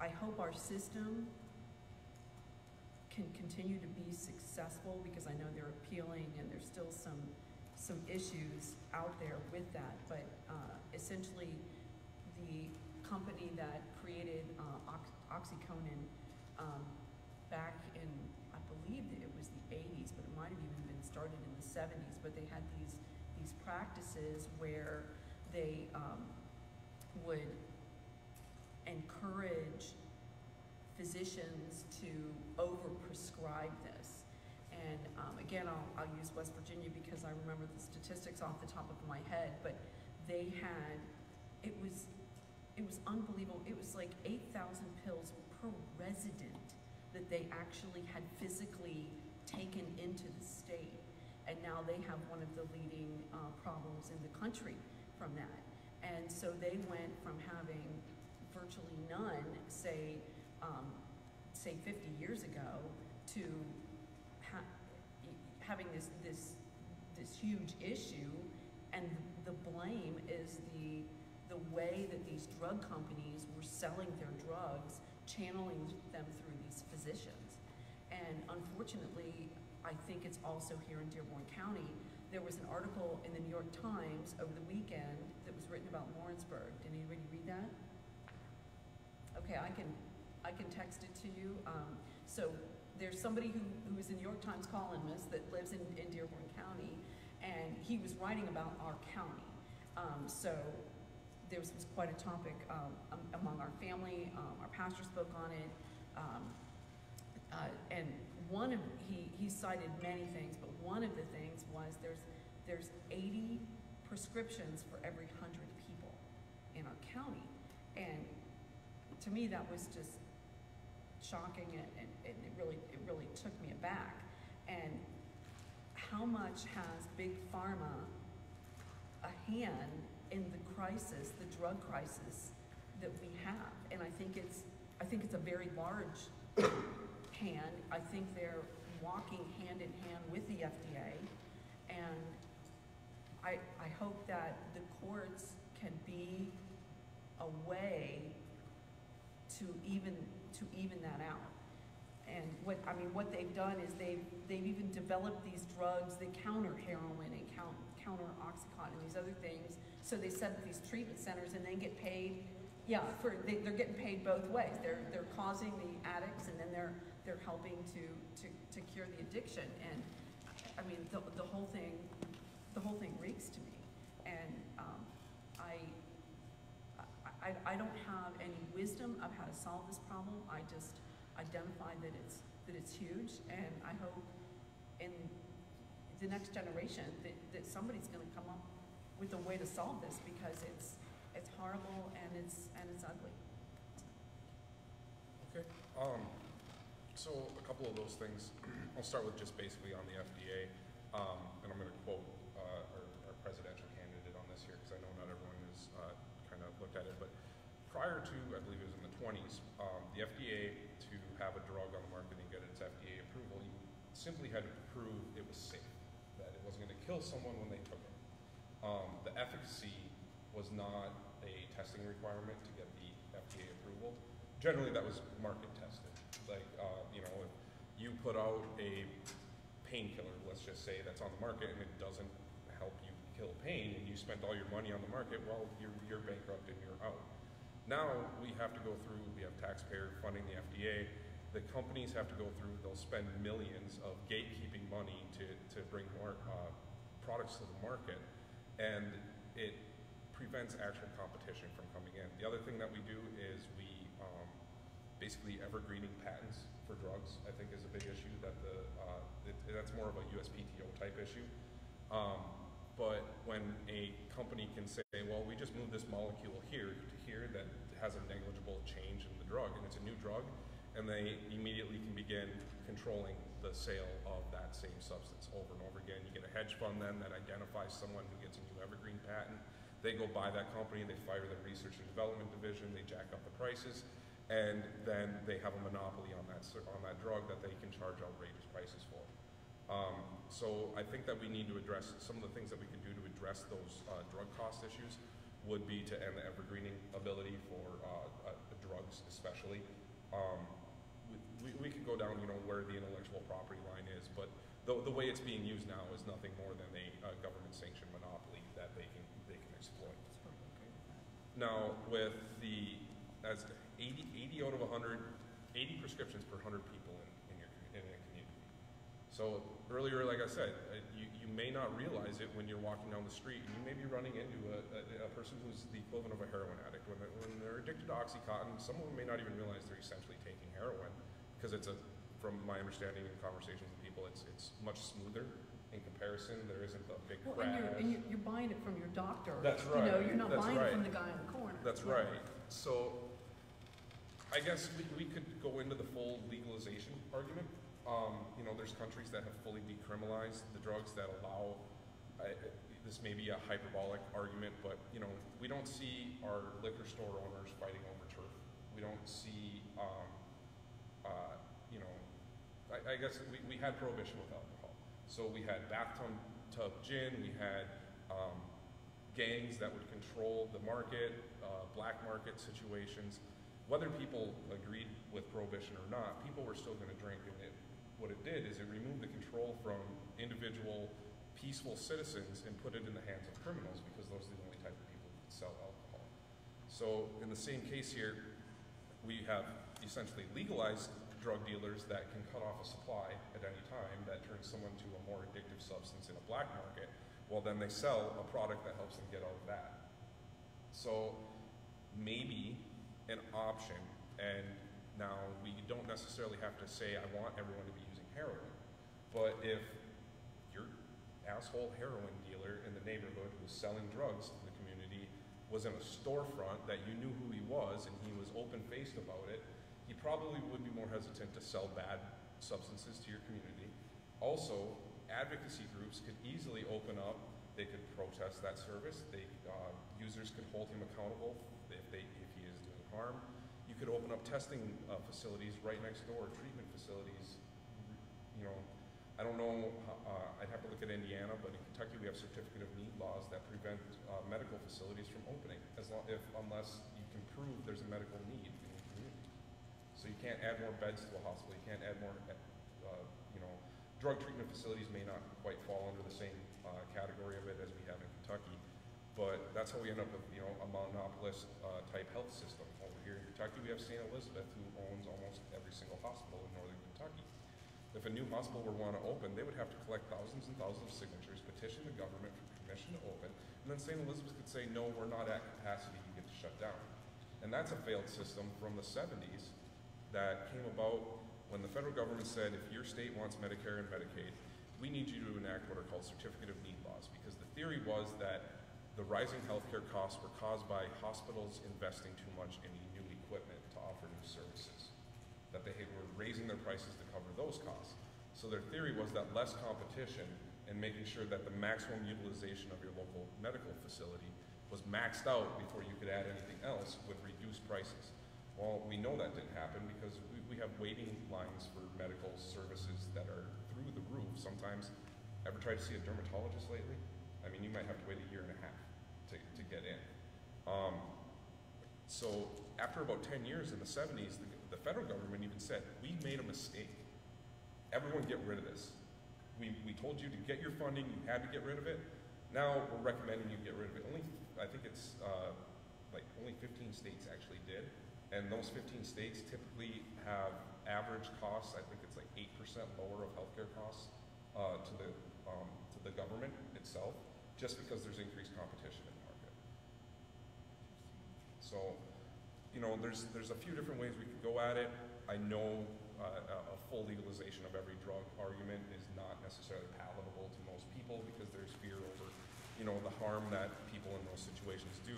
I hope our system can continue to be successful, because I know they're appealing and there's still some issues out there with that, but essentially the company that created oxycontin back in, I believe that it was the 80s, but it might have even been started in the 70s, but they had these practices where they would encourage physicians to overprescribe this. And again, I'll use West Virginia because I remember the statistics off the top of my head, but they had, it was unbelievable. It was like 8,000 pills per resident that they actually had physically taken into the state. And now they have one of the leading problems in the country from that. And so they went from having virtually none, say 50 years ago, to having this huge issue, and the blame is the way that these drug companies were selling their drugs, channeling them through these physicians. And unfortunately, I think it's also here in Dearborn County. There was an article in the New York Times over the weekend that was written about Lawrenceburg. Did anybody read that? Okay, I can text it to you. So there's somebody who is a New York Times columnist that lives in Dearborn County, and he was writing about our county. So there was quite a topic among our family. Our pastor spoke on it, and he cited many things, but one of the things was there's 80 prescriptions for every 100 people in our county, and to me that was just shocking, and it really took me aback. And how much has Big Pharma a hand in the crisis, the drug crisis that we have? And I think it's a very large hand. I think they're walking hand in hand with the FDA, and I hope that the courts can be a way to even that out. And what they've done is they've even developed these drugs that counter heroin and counter Oxycontin and these other things. So they set up these treatment centers and they get paid. Yeah, they're getting paid both ways. They're causing the addicts, and then they're helping to cure the addiction. And I mean, the whole thing reeks to me. And I don't have any wisdom of how to solve this problem. I just identify that it's huge, and I hope in the next generation that somebody's going to come up with a way to solve this, because it's horrible and it's ugly. Okay. So a couple of those things. I'll start with just basically on the FDA, and I'm going to quote our presidential candidate on this here, because I know not everyone has kind of looked at it, but prior to, I believe it was in the 20s, the FDA, to have a drug on the market and get its FDA approval, you simply had to prove it was safe, that it wasn't going to kill someone when they took it. The efficacy was not a testing requirement to get the FDA approval. Generally, that was market tested. Like, if you put out a painkiller, let's just say, that's on the market and it doesn't help you kill pain, and you spent all your money on the market, well, you're bankrupt and you're out. Now we have to go through, we have taxpayer funding the FDA, the companies have to go through, they'll spend millions of gatekeeping money to bring more products to the market, and it prevents actual competition from coming in. The other thing that we do is we basically evergreening patents for drugs, I think is a big issue that that's more of a USPTO type issue. But when a company can say, well, we just moved this molecule here to here that has a negligible change in the drug, and it's a new drug, and they immediately can begin controlling the sale of that same substance over and over again. You get a hedge fund then that identifies someone who gets a new evergreen patent. They go buy that company, they fire the research and development division, they jack up the prices, and then they have a monopoly on that drug that they can charge outrageous prices for. So I think that we need to address some of the things that we can do to address those drug cost issues would be to end the evergreening ability for drugs especially. We could go down, where the intellectual property line is, but the way it's being used now is nothing more than a government-sanctioned monopoly that they can exploit. Now, with as 80 out of 100, 80 prescriptions per 100 people in a community. So earlier, like I said, you may not realize it when you're walking down the street, and you may be running into a person who's the equivalent of a heroin addict. When they're addicted to Oxycontin, some of them may not even realize they're essentially taking heroin, because from my understanding and conversations with people, it's much smoother in comparison. There isn't a big crash. And you're buying it from your doctor. That's right. You're not buying it from the guy in the corner. That's right. So I guess we could go into the full legalization argument. There's countries that have fully decriminalized the drugs that allow, this may be a hyperbolic argument, but we don't see our liquor store owners fighting over turf. We don't see, I guess we had prohibition with alcohol. So we had bathtub gin, we had gangs that would control the market, black market situations. Whether people agreed with prohibition or not, people were still going to drink, and what it did is it removed the control from individual, peaceful citizens and put it in the hands of criminals, because those are the only type of people who could sell alcohol. So in the same case here, we have essentially legalized drug dealers that can cut off a supply at any time that turns someone to a more addictive substance in a black market. Well, then they sell a product that helps them get out of that. So maybe an option, and now we don't necessarily have to say I want everyone to be using heroin, but if your asshole heroin dealer in the neighborhood who's selling drugs to the community was in a storefront that you knew who he was and he was open-faced about it, he probably would be more hesitant to sell bad substances to your community. Also, advocacy groups could easily open up, they could protest that service, users could hold him accountable if he is doing harm. You could open up testing facilities right next door, treatment facilities. I don't know, I'd have to look at Indiana, but in Kentucky we have certificate of need laws that prevent medical facilities from opening, unless you can prove there's a medical need in your community. So you can't add more beds to a hospital, you can't add more, drug treatment facilities may not quite fall under the same category of it as we have in Kentucky, but that's how we end up with, a monopolist type health system. Over here in Kentucky, we have St. Elizabeth, who owns almost every single hospital in northern Kentucky. If a new hospital were to want to open, they would have to collect thousands and thousands of signatures, petition the government for permission to open, and then St. Elizabeth could say, no, we're not at capacity, you get to shut down. And that's a failed system from the 70s that came about when the federal government said, if your state wants Medicare and Medicaid, we need you to enact what are called certificate of need laws, because the theory was that the rising healthcare costs were caused by hospitals investing too much in new equipment to offer new services, that they were raising their prices to cover those costs. So their theory was that less competition and making sure that the maximum utilization of your local medical facility was maxed out before you could add anything else would reduce prices. Well, we know that didn't happen because we have waiting lines for medical services that are through the roof. Sometimes, ever tried to see a dermatologist lately? I mean, you might have to wait a year and a half to get in. So after about 10 years in the 70s, the federal government even said, we made a mistake. Everyone get rid of this. We told you to get your funding, you had to get rid of it. Now we're recommending you get rid of it. I think it's only 15 states actually did. And those 15 states typically have average costs, I think it's like 8% lower of healthcare costs to the government itself, just because there's increased competition in the market. So there's a few different ways we could go at it. I know a full legalization of every drug argument is not necessarily palatable to most people because there's fear over, the harm that people in those situations do.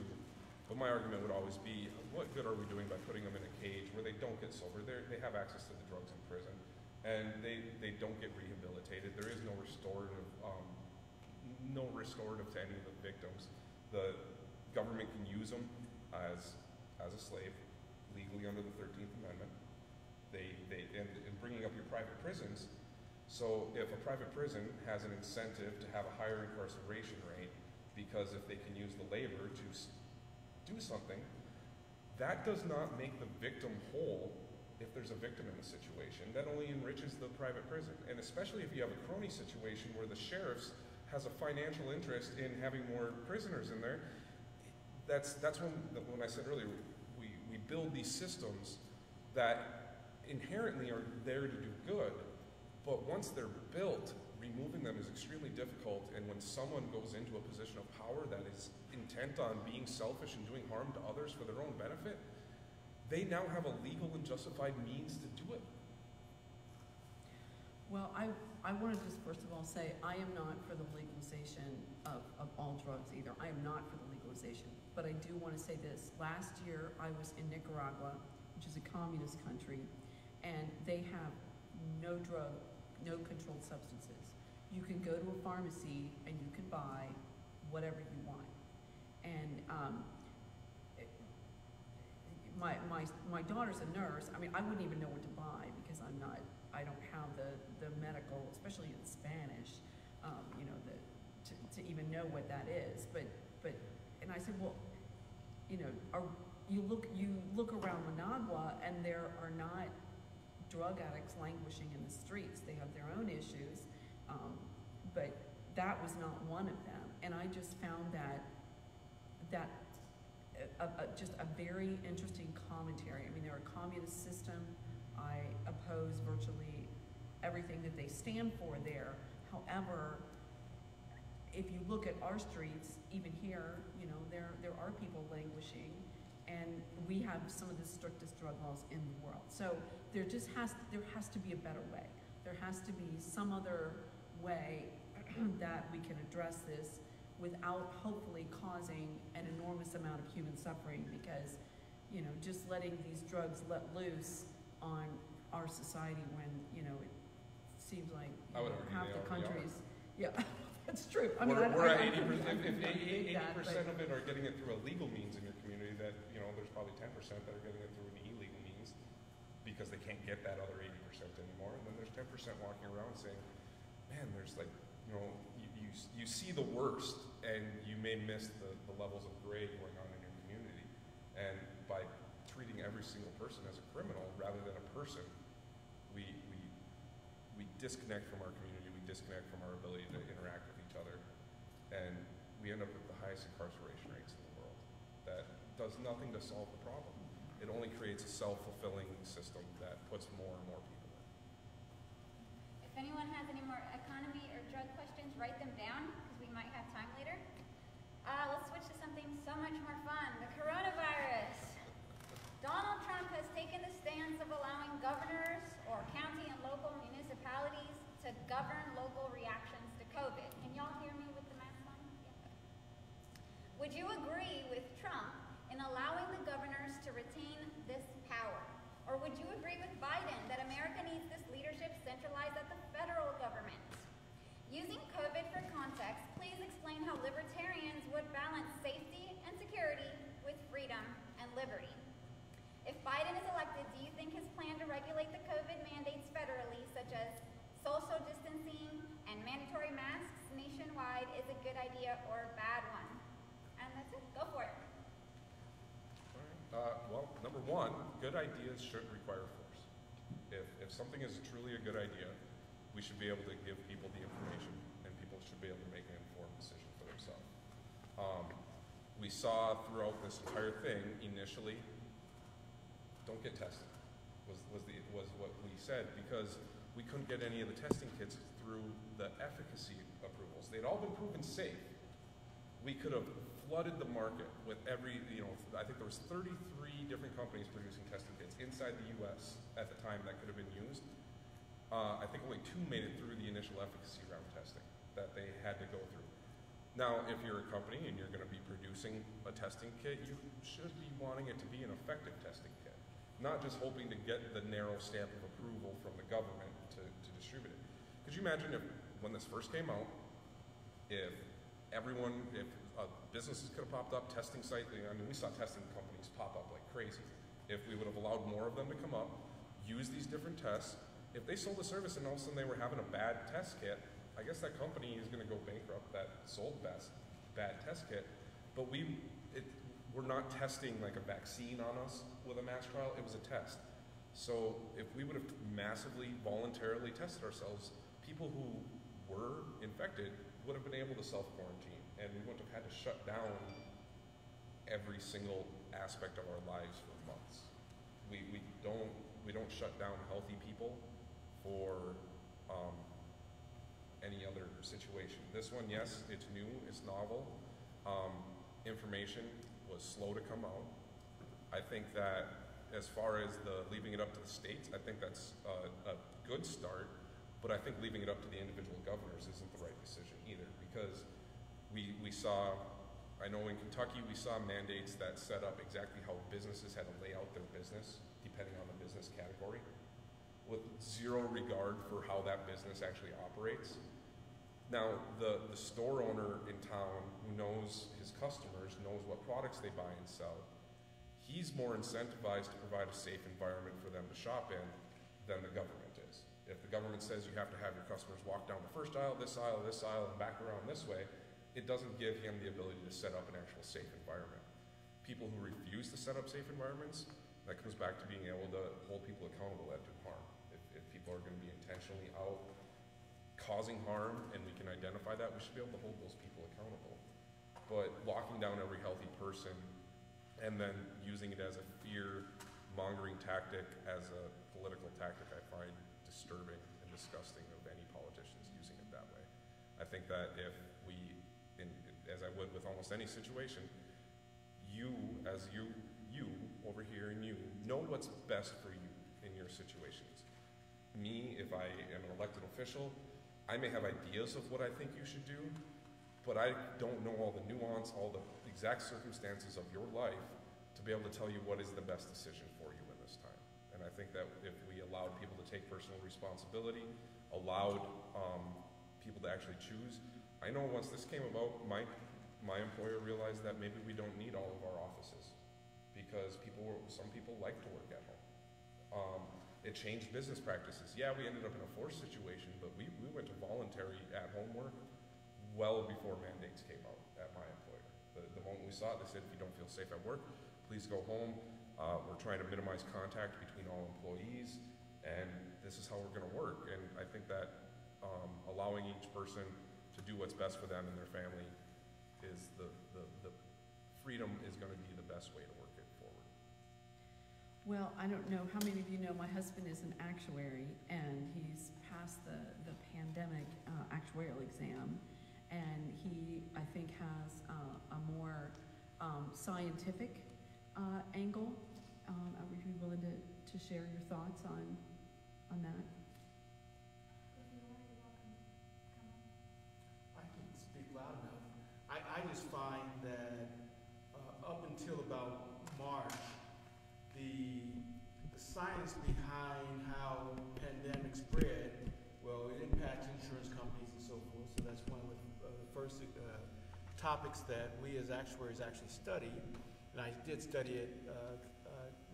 But my argument would always be, what good are we doing by putting them in a cage where they don't get sober? They have access to the drugs in prison, and they don't get rehabilitated. There is no restorative to any of the victims. The government can use them as a slave legally under the 13th Amendment. And bringing up your private prisons. So if a private prison has an incentive to have a higher incarceration rate because if they can use the labor to do something, that does not make the victim whole if there's a victim in the situation. That only enriches the private prison. And especially if you have a crony situation where the sheriff's has a financial interest in having more prisoners in there, that's when I said earlier, we build these systems that inherently are there to do good, but once they're built, removing them is extremely difficult, and when someone goes into a position of power that is intent on being selfish and doing harm to others for their own benefit, they now have a legal and justified means to do it. Well, I want to just first of all say I am not for the legalization of all drugs either. I am not for the legalization. But I do want to say this. Last year I was in Nicaragua, which is a communist country, and they have no controlled substances. You can go to a pharmacy and you can buy whatever you want. And my daughter's a nurse. I mean, I wouldn't even know what to buy because I don't have the medical, especially in Spanish, to even know what that is. But and I said, well, you look around Managua and there are not drug addicts languishing in the streets. They have their own issues, but that was not one of them. And I just found that just a very interesting commentary. I mean, they're a communist system. I oppose virtually everything that they stand for there. However, if you look at our streets, even here, there are people languishing, and we have some of the strictest drug laws in the world. So there has to be a better way. There has to be some other way that we can address this without hopefully causing an enormous amount of human suffering, because just letting these drugs let loose on our society when it seems like half the countries, that's true. I mean, we're at 80%. If 80% of it are getting it through a legal means in your community, that there's probably 10% that are getting it through an illegal means because they can't get that other 80% anymore, and then there's 10% walking around saying, man, there's like you see the worst, and you may miss the levels of gray going on in your community, and by treating every single person as a criminal rather than a person, we disconnect from our community, we disconnect from our ability to interact with each other, and we end up with the highest incarceration rates in the world. That does nothing to solve the problem. It only creates a self-fulfilling system that puts more and more people in. If anyone has any more economy or drug questions, write them down, because we might have time later. Let's switch to something so much more fun, the coronavirus. Donald Trump has taken the stance of allowing governors or county and local municipalities to govern local reactions to COVID. Can y'all hear me with the mask on? Yeah. Would you agree with Trump in allowing the governors to retain this power? Or would you agree with Biden that America needs this leadership centralized at the federal government? Using COVID for context, please explain how libertarians would balance safety and security with freedom and liberty. If Biden is elected, do you think his plan to regulate the COVID mandates federally, such as social distancing and mandatory masks nationwide, is a good idea or a bad one? And that's it. Go for it. All right. Well, number one, good ideas should require force. If something is truly a good idea, we should be able to give people the information, and people should be able to make an informed decision for themselves. We saw throughout this entire thing, initially, don't get tested, was what we said, because we couldn't get any of the testing kits through the efficacy approvals. They'd all been proven safe. We could have flooded the market with every, I think there was 33 different companies producing testing kits inside the U.S. at the time that could have been used. I think only 2 made it through the initial efficacy round testing that they had to go through. Now, if you're a company and you're going to be producing a testing kit, you should be wanting it to be an effective testing kit, not just hoping to get the narrow stamp of approval from the government to distribute it. Could you imagine if, when this first came out, if businesses could have popped up, testing site, I mean, we saw testing companies pop up like crazy. If we would have allowed more of them to come up, use these different tests, if they sold a service and all of a sudden they were having a bad test kit, I guess that company is going to go bankrupt that sold bad test kit. But we're not testing like a vaccine on us with a mass trial. It was a test. So if we would have massively voluntarily tested ourselves, people who were infected would have been able to self-quarantine, and we wouldn't have had to shut down every single aspect of our lives for months. We don't shut down healthy people for any other situation. This one, yes, it's new, it's novel. Information was slow to come out. I think that as far as the leaving it up to the states, I think that's a good start, but I think leaving it up to the individual governors isn't the right decision either, because we saw, I know in Kentucky, we saw mandates that set up exactly how businesses had to lay out their business, depending on the business category, with zero regard for how that business actually operates. Now, the store owner in town who knows his customers, knows what products they buy and sell, he's more incentivized to provide a safe environment for them to shop in than the government is. If the government says you have to have your customers walk down the first aisle, this aisle, and back around this way, it doesn't give him the ability to set up an actual safe environment. People who refuse to set up safe environments, that comes back to being able to hold people accountable that do harm. If people are going to be intentionally out causing harm and we can identify that, we should be able to hold those people accountable. But locking down every healthy person and then using it as a fear-mongering tactic, as a political tactic, I find disturbing and disgusting of any politicians using it that way. I think that if we, as I would with almost any situation, you over here and you know what's best for you in your situations. Me, if I am an elected official, I may have ideas of what I think you should do, but I don't know all the nuance, all the exact circumstances of your life to be able to tell you what is the best decision for you in this time. And I think that if we allowed people to take personal responsibility, allowed people to actually choose, I know once this came about, my employer realized that maybe we don't need all of our offices because some people like to work at home. It changed business practices. Yeah, we ended up in a forced situation, but we went to voluntary at-home work well before mandates came out at my employer. The moment we saw it, they said, if you don't feel safe at work, please go home. We're trying to minimize contact between all employees, and this is how we're going to work. And I think that allowing each person to do what's best for them and their family is the freedom is going to be the best way to work it forward. Well, I don't know how many of you know my husband is an actuary, and he's passed the pandemic actuarial exam, and he, I think, has a more scientific angle. Would you be willing to share your thoughts on that? I can speak loud enough. I just find that up until about March, the science behind how pandemics spread, well, it impacts insurance companies and so forth. So that's one of the first topics that we as actuaries actually study. And I did study it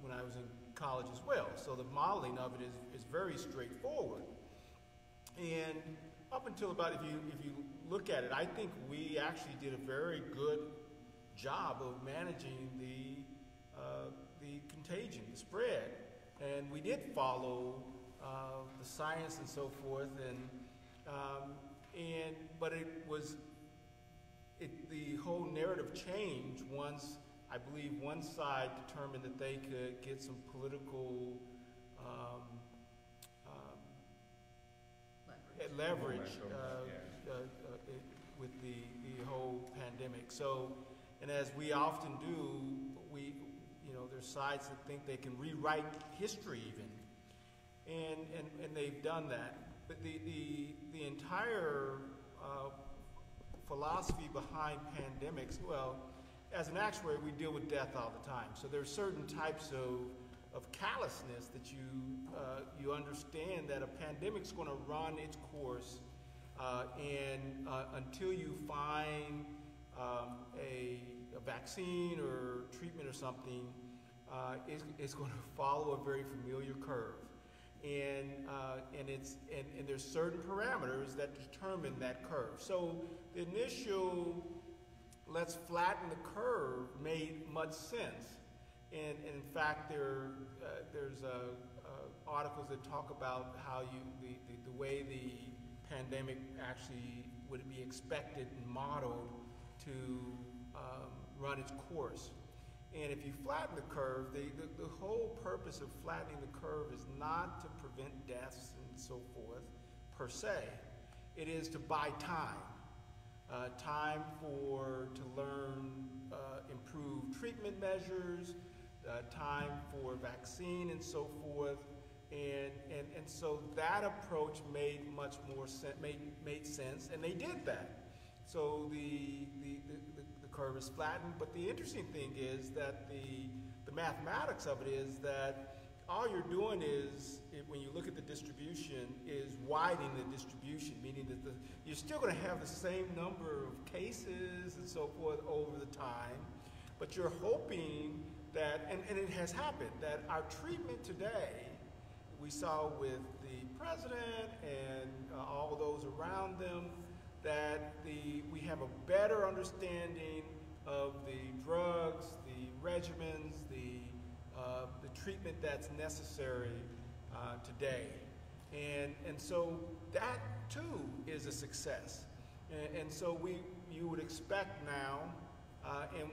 when I was in college as well. So the modeling of it is very straightforward. And up until about, if you look at it, I think we actually did a very good job of managing the contagion, the spread. And we did follow the science and so forth, but the whole narrative changed once, I believe, one side determined that they could get some political leverage with the whole pandemic. So And as we often do, there's sides that think they can rewrite history even, and they've done that. But the entire philosophy behind pandemics, well, as an actuary, we deal with death all the time. So there's certain types of callousness that you understand that a pandemic's going to run its course, and until you find a vaccine or treatment or something, it's going to follow a very familiar curve, and there's certain parameters that determine that curve. So the initial let's flatten the curve made much sense, and in fact there's articles that talk about how the way the pandemic actually would be expected and modeled to run its course. And if you flatten the curve, the whole purpose of flattening the curve is not to prevent deaths and so forth, per se. It is to buy time. Time to learn improved treatment measures, time for vaccine and so forth. And so that approach made much more sense, made sense, and they did that. So the curve is flattened, but the interesting thing is that the mathematics of it is that all you're doing is, when you look at the distribution, is widening the distribution, meaning that you're still going to have the same number of cases and so forth over the time, but you're hoping that, and it has happened, that our treatment today, we saw with the president and all those around them, that we have a better understanding of the drugs, the regimens, the treatment that's necessary today. And so that too is a success. And so you would expect now,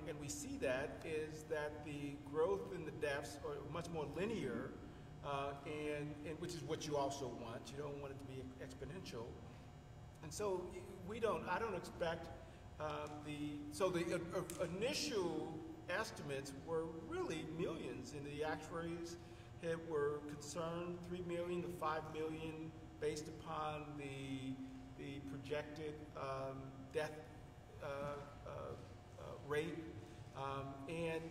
and we see that, is that the growth in the deaths are much more linear, and which is what you also want. You don't want it to be exponential. And so I don't expect the initial estimates were really millions, and the actuaries were concerned 3 million to 5 million based upon the projected death rate, and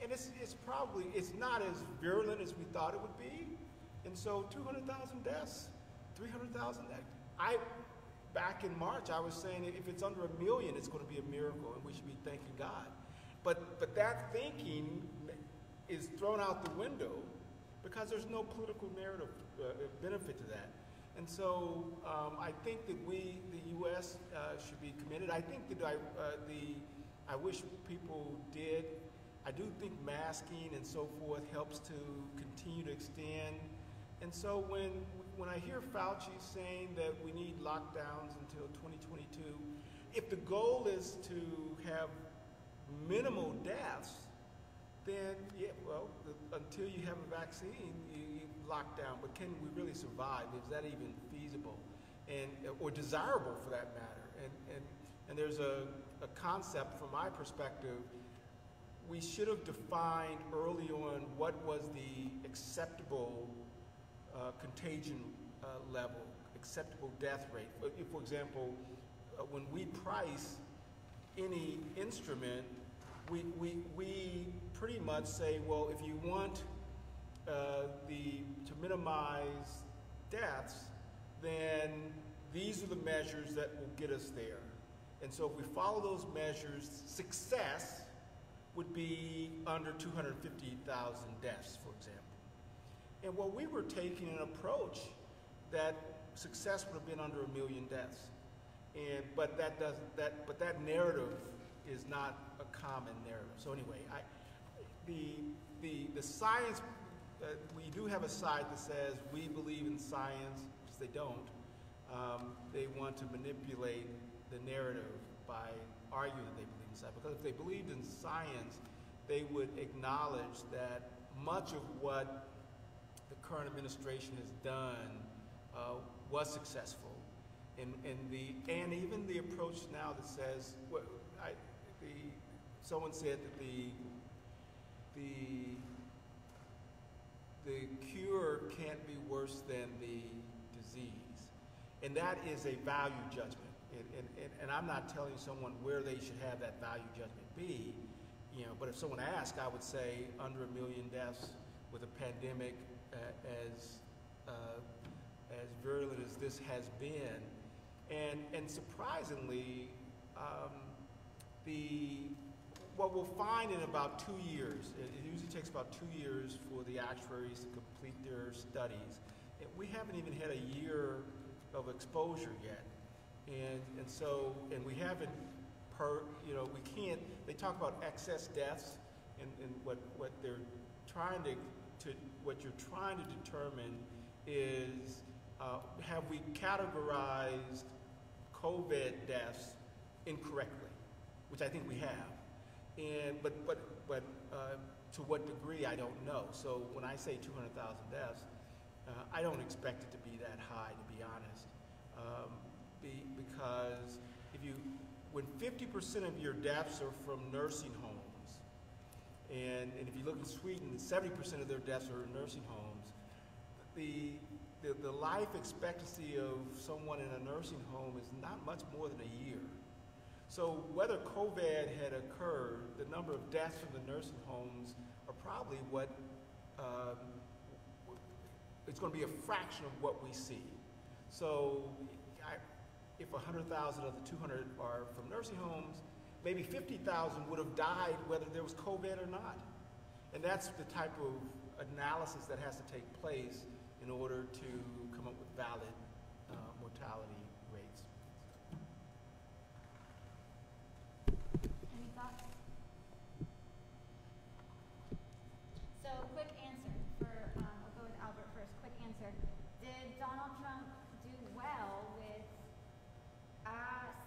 it's not as virulent as we thought it would be, and so 200,000 deaths, 300,000. Back in March, I was saying if it's under 1 million, it's going to be a miracle, and we should be thanking God. But that thinking is thrown out the window because there's no political narrative benefit to that. And so I think that the U.S. Should be committed. I think that I wish people did. I do think masking and so forth helps to continue to extend. And so when I hear Fauci saying that we need lockdowns until 2022, if the goal is to have minimal deaths, then until you have a vaccine, you lock down. But can we really survive? Is that even feasible, or desirable for that matter? And there's a concept from my perspective. We should have defined early on what was the acceptable contagion level, acceptable death rate. If, for example, when we price any instrument, we pretty much say, well, if you want to minimize deaths, then these are the measures that will get us there. And so if we follow those measures, success would be under 250,000 deaths, for example. And we were taking an approach that success would have been under 1 million deaths. But that narrative is not a common narrative. So anyway, the science, we do have a side that says we believe in science, because they don't. They want to manipulate the narrative by arguing that they believe in science. Because if they believed in science, they would acknowledge that much of what the current administration has done was successful. And even the approach now that says, someone said that the cure can't be worse than the disease, and that is a value judgment. And I'm not telling someone where they should have that value judgment be, but if someone asked, I would say under 1 million deaths with a pandemic as virulent as this has been, and surprisingly, what we'll find in about 2 years, it usually takes about 2 years for the actuaries to complete their studies, and we haven't even had a year of exposure yet. And we haven't we can't, they talk about excess deaths, and what they're trying what you're trying to determine is, have we categorized COVID deaths incorrectly, which I think we have. But to what degree, I don't know. So when I say 200,000 deaths, I don't expect it to be that high, to be honest. Because when 50% of your deaths are from nursing homes, and if you look in Sweden, 70% of their deaths are in nursing homes, the life expectancy of someone in a nursing home is not much more than a year. So whether COVID had occurred, the number of deaths from the nursing homes are probably it's going to be a fraction of what we see. So if 100,000 of the 200 are from nursing homes, maybe 50,000 would have died whether there was COVID or not. And that's the type of analysis that has to take place in order to come up with valid mortality rates. Any thoughts? So, quick answer we'll go with Albert first. Quick answer. Did Donald Trump do well with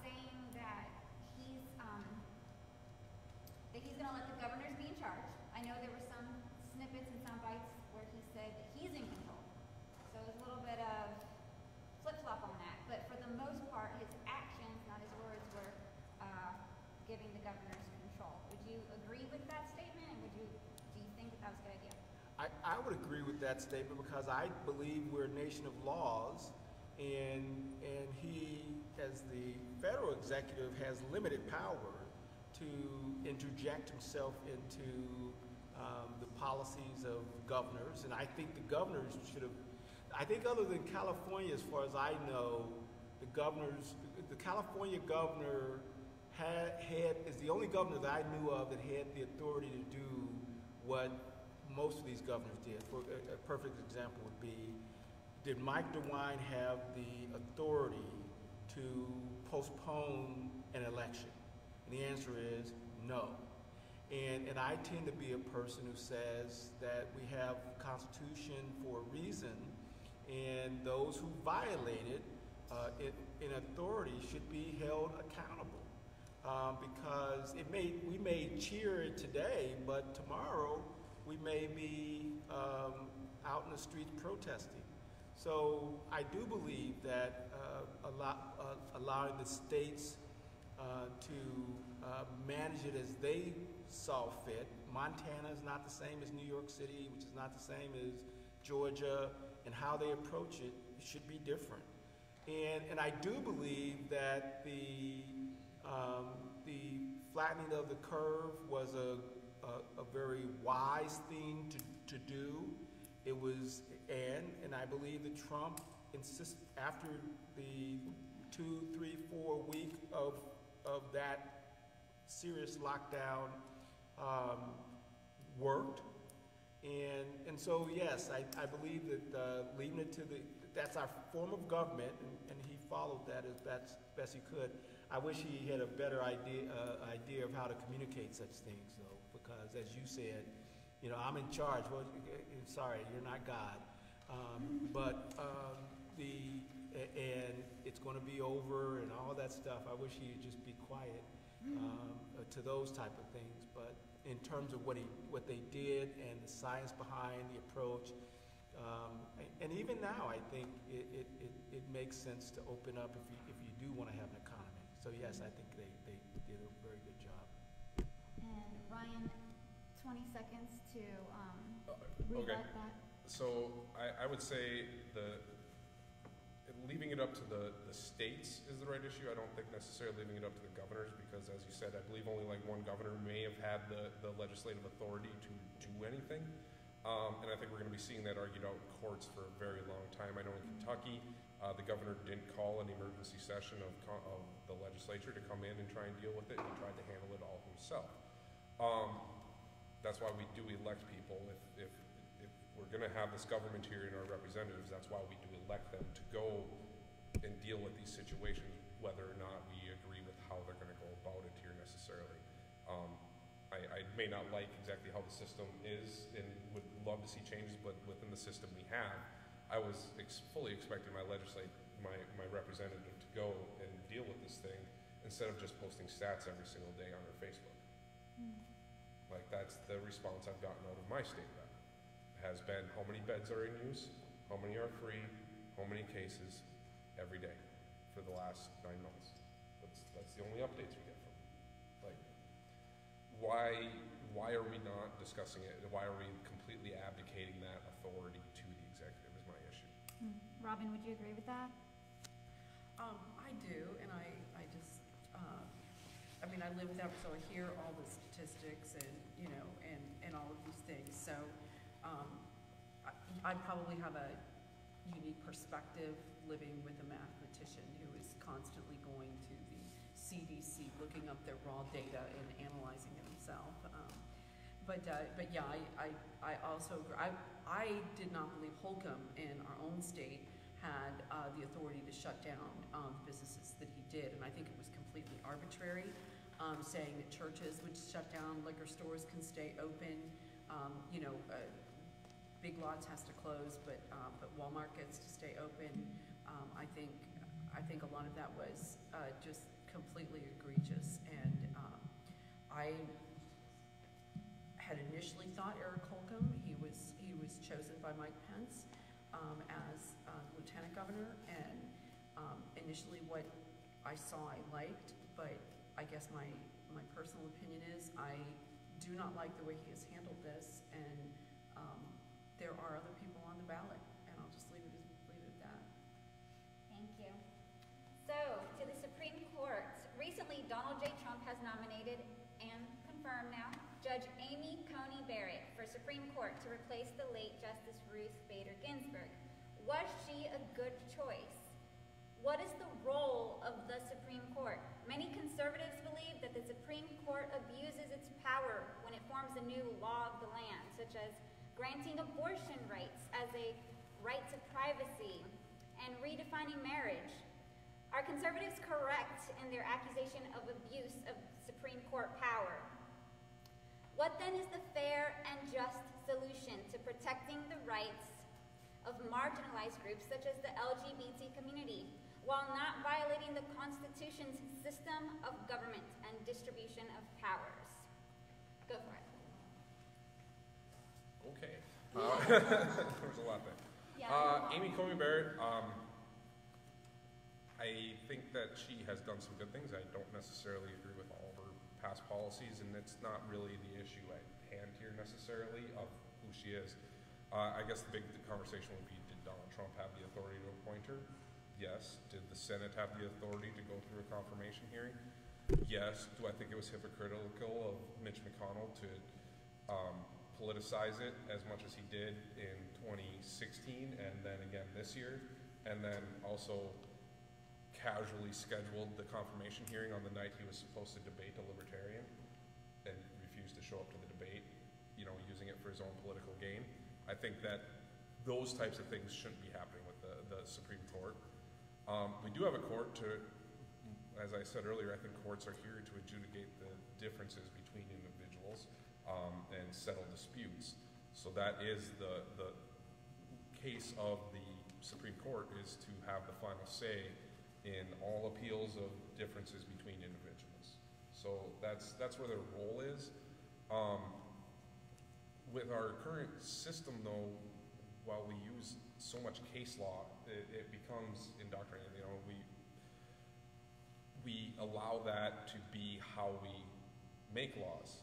saying that he's going to let the governors be in charge? I know there were some snippets and sound bites where he said that he's in control. So it was a little bit of flip-flop on that. But for the most part, his actions, not his words, were giving the governors control. Would you agree with that statement? And do you think that was a good idea? I would agree with that statement because I believe we're a nation of laws, and he, as the federal executive, has limited power to interject himself into the policies of governors. And I think the governors should have, I think other than California, as far as I know, the California governor is the only governor that I knew of that had the authority to do what most of these governors did. For a perfect example would be, did Mike DeWine have the authority to postpone an election? And the answer is no. And I tend to be a person who says that we have a constitution for a reason, and those who violate it in authority should be held accountable. Because we may cheer it today, but tomorrow we may be out in the streets protesting. So I do believe that allowing the states to manage it as they saw fit. Montana is not the same as New York City, which is not the same as Georgia, and how they approach it should be different. And I do believe that the flattening of the curve was a very wise thing to do. It was, and I believe that Trump insisted after the 2, 3, 4 week of that serious lockdown worked. And so yes, I believe that leaving it to that's our form of government, and he followed that as best he could. I wish he had a better idea of how to communicate such things, though, because as you said, I'm in charge. Well, sorry, you're not God. And it's going to be over and all that stuff. I wish he'd just be quiet to those type of things. But in terms of what they did and the science behind the approach, and even now, I think it makes sense to open up if you do want to have an economy. So yes, I think they did a very good job. And And Ryan, 20 seconds to Okay. rebut that. So I would say leaving it up to the states is the right issue. I don't think necessarily leaving it up to the governors, because as you said, I believe only like one governor may have had the legislative authority to do anything. And I think we're going to be seeing that argued out in courts for a very long time. I know in Kentucky, the governor didn't call an emergency session of the legislature to come in and try and deal with it. He tried to handle it all himself. That's why we do elect people. If we're going to have this government here in our representatives, that's why we do elect them to go and deal with these situations, whether or not we agree with how they're going to go about it here necessarily. I may not like exactly how the system is and would love to see changes, but within the system we have, I was fully expecting my representative to go and deal with this thing instead of just posting stats every single day on her Facebook. Like, that's the response I've gotten out of my state rep. Has been how many beds are in use, how many are free, how many cases every day for the last 9 months. That's the only updates we get from them. Like, why are we not discussing it? Why are we completely abdicating that authority to the executive is my issue. Robyn, would you agree with that? I do, and I just, I mean, I live with that, so I hear all the statistics and, you know, and all of these things. So I probably have a unique perspective living with a mathematician who is constantly going to the CDC, looking up their raw data and analyzing it himself. But yeah, I also agree. I did not believe Holcomb in our own state had the authority to shut down businesses that he did, and I think it was completely arbitrary, saying that churches would shut down, liquor stores can stay open, you know, Big Lots has to close, but Walmart gets to stay open. I think a lot of that was just completely egregious, and I had initially thought Eric Holcomb. He was chosen by Mike Pence as lieutenant governor, and initially what I saw I liked, but I guess my personal opinion is I do not like the way he has handled this, and there are other people on the ballot, and I'll just leave it at that. Thank you. So, to the Supreme Court. Recently, Donald J. Trump has nominated, and confirmed now, Judge Amy Coney Barrett for Supreme Court to replace the late Justice Ruth Bader Ginsburg. Was she a good choice? What is the role of the Supreme Court? Many conservatives believe that the Supreme Court abuses its power when it forms a new law of the land, such as granting abortion rights as a right to privacy and redefining marriage. Are conservatives correct in their accusation of abuse of Supreme Court power? What then is the fair and just solution to protecting the rights of marginalized groups such as the LGBT community, while not violating the Constitution's system of government and distribution of powers? Go for it. Okay. There's a lot there. Yeah. Amy Coney Barrett, I think that she has done some good things. I don't necessarily agree with all of her past policies, and it's not really the issue at hand here necessarily of who she is. I guess the big conversation would be, did Donald Trump have the authority to appoint her? Yes. Did the Senate have the authority to go through a confirmation hearing? Yes. Do I think it was hypocritical of Mitch McConnell to politicize it as much as he did in 2016 and then again this year, and then also casually scheduled the confirmation hearing on the night he was supposed to debate a Libertarian and refused to show up to the debate, you know, using it for his own political gain? I think that those types of things shouldn't be happening with the Supreme Court. We do have a court to, as I said earlier, I think courts are here to adjudicate the differences between individuals and settle disputes. So that is the case of the Supreme Court, is to have the final say in all appeals of differences between individuals. So that's where their role is. With our current system, though, while we use so much case law, it becomes indoctrinated. You know, we allow that to be how we make laws.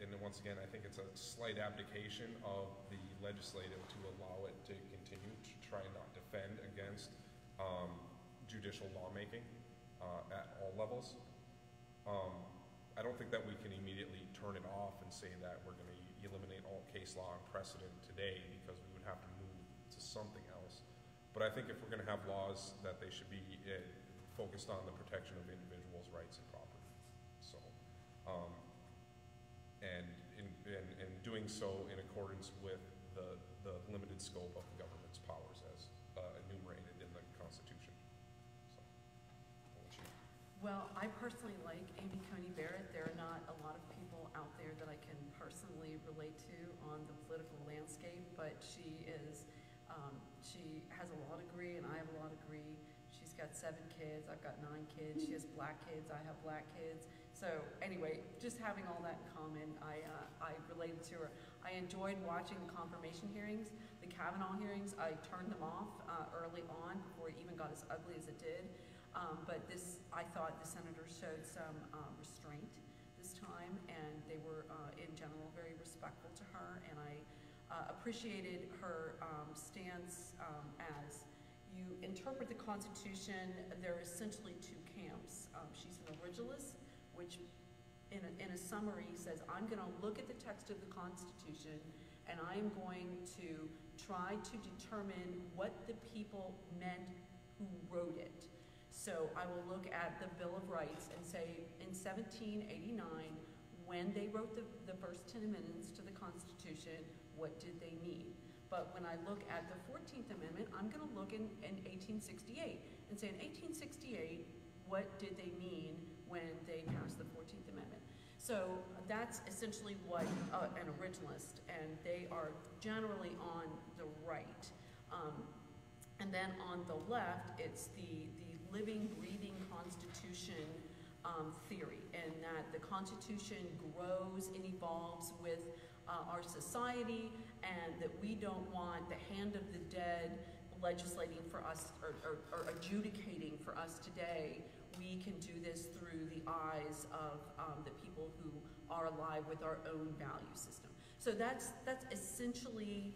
and then once again, I think it's a slight abdication of the legislative to allow it to continue to try and not defend against judicial lawmaking at all levels. I don't think that we can immediately turn it off and say that we're going to eliminate all case law and precedent today, because we would have to move to something else. But I think if we're going to have laws, that they should be focused on the protection of individuals' rights and property. So, and doing so in accordance with the limited scope of the government's powers as enumerated in the Constitution. So, I'll let you. Well, I personally like Amy Coney Barrett. There are not a lot of people out there that I can personally relate to on the political landscape, but she has a law degree and I have a law degree. She's got 7 kids, I've got 9 kids. She has black kids, I have black kids. So anyway, just having all that in common, I related to her. I enjoyed watching the confirmation hearings, the Kavanaugh hearings. I turned them off early on before it even got as ugly as it did. But I thought the senators showed some restraint this time, and they were, in general, very respectful to her, and I appreciated her stance as you interpret the Constitution. There are essentially 2 camps. She's an originalist, which in a summary says, I'm going to look at the text of the Constitution and I am going to try to determine what the people meant who wrote it. So I will look at the Bill of Rights and say, in 1789, when they wrote the first 10 amendments to the Constitution, what did they mean? But when I look at the 14th Amendment, I'm going to look in 1868 and say, in 1868, what did they mean when they passed the 14th Amendment? So that's essentially what an originalist, and they are generally on the right. And then on the left, it's the living, breathing Constitution theory, and that the Constitution grows and evolves with our society, and that we don't want the hand of the dead legislating for us or adjudicating for us today. We can do this through the eyes of the people who are alive with our own value system. So that's essentially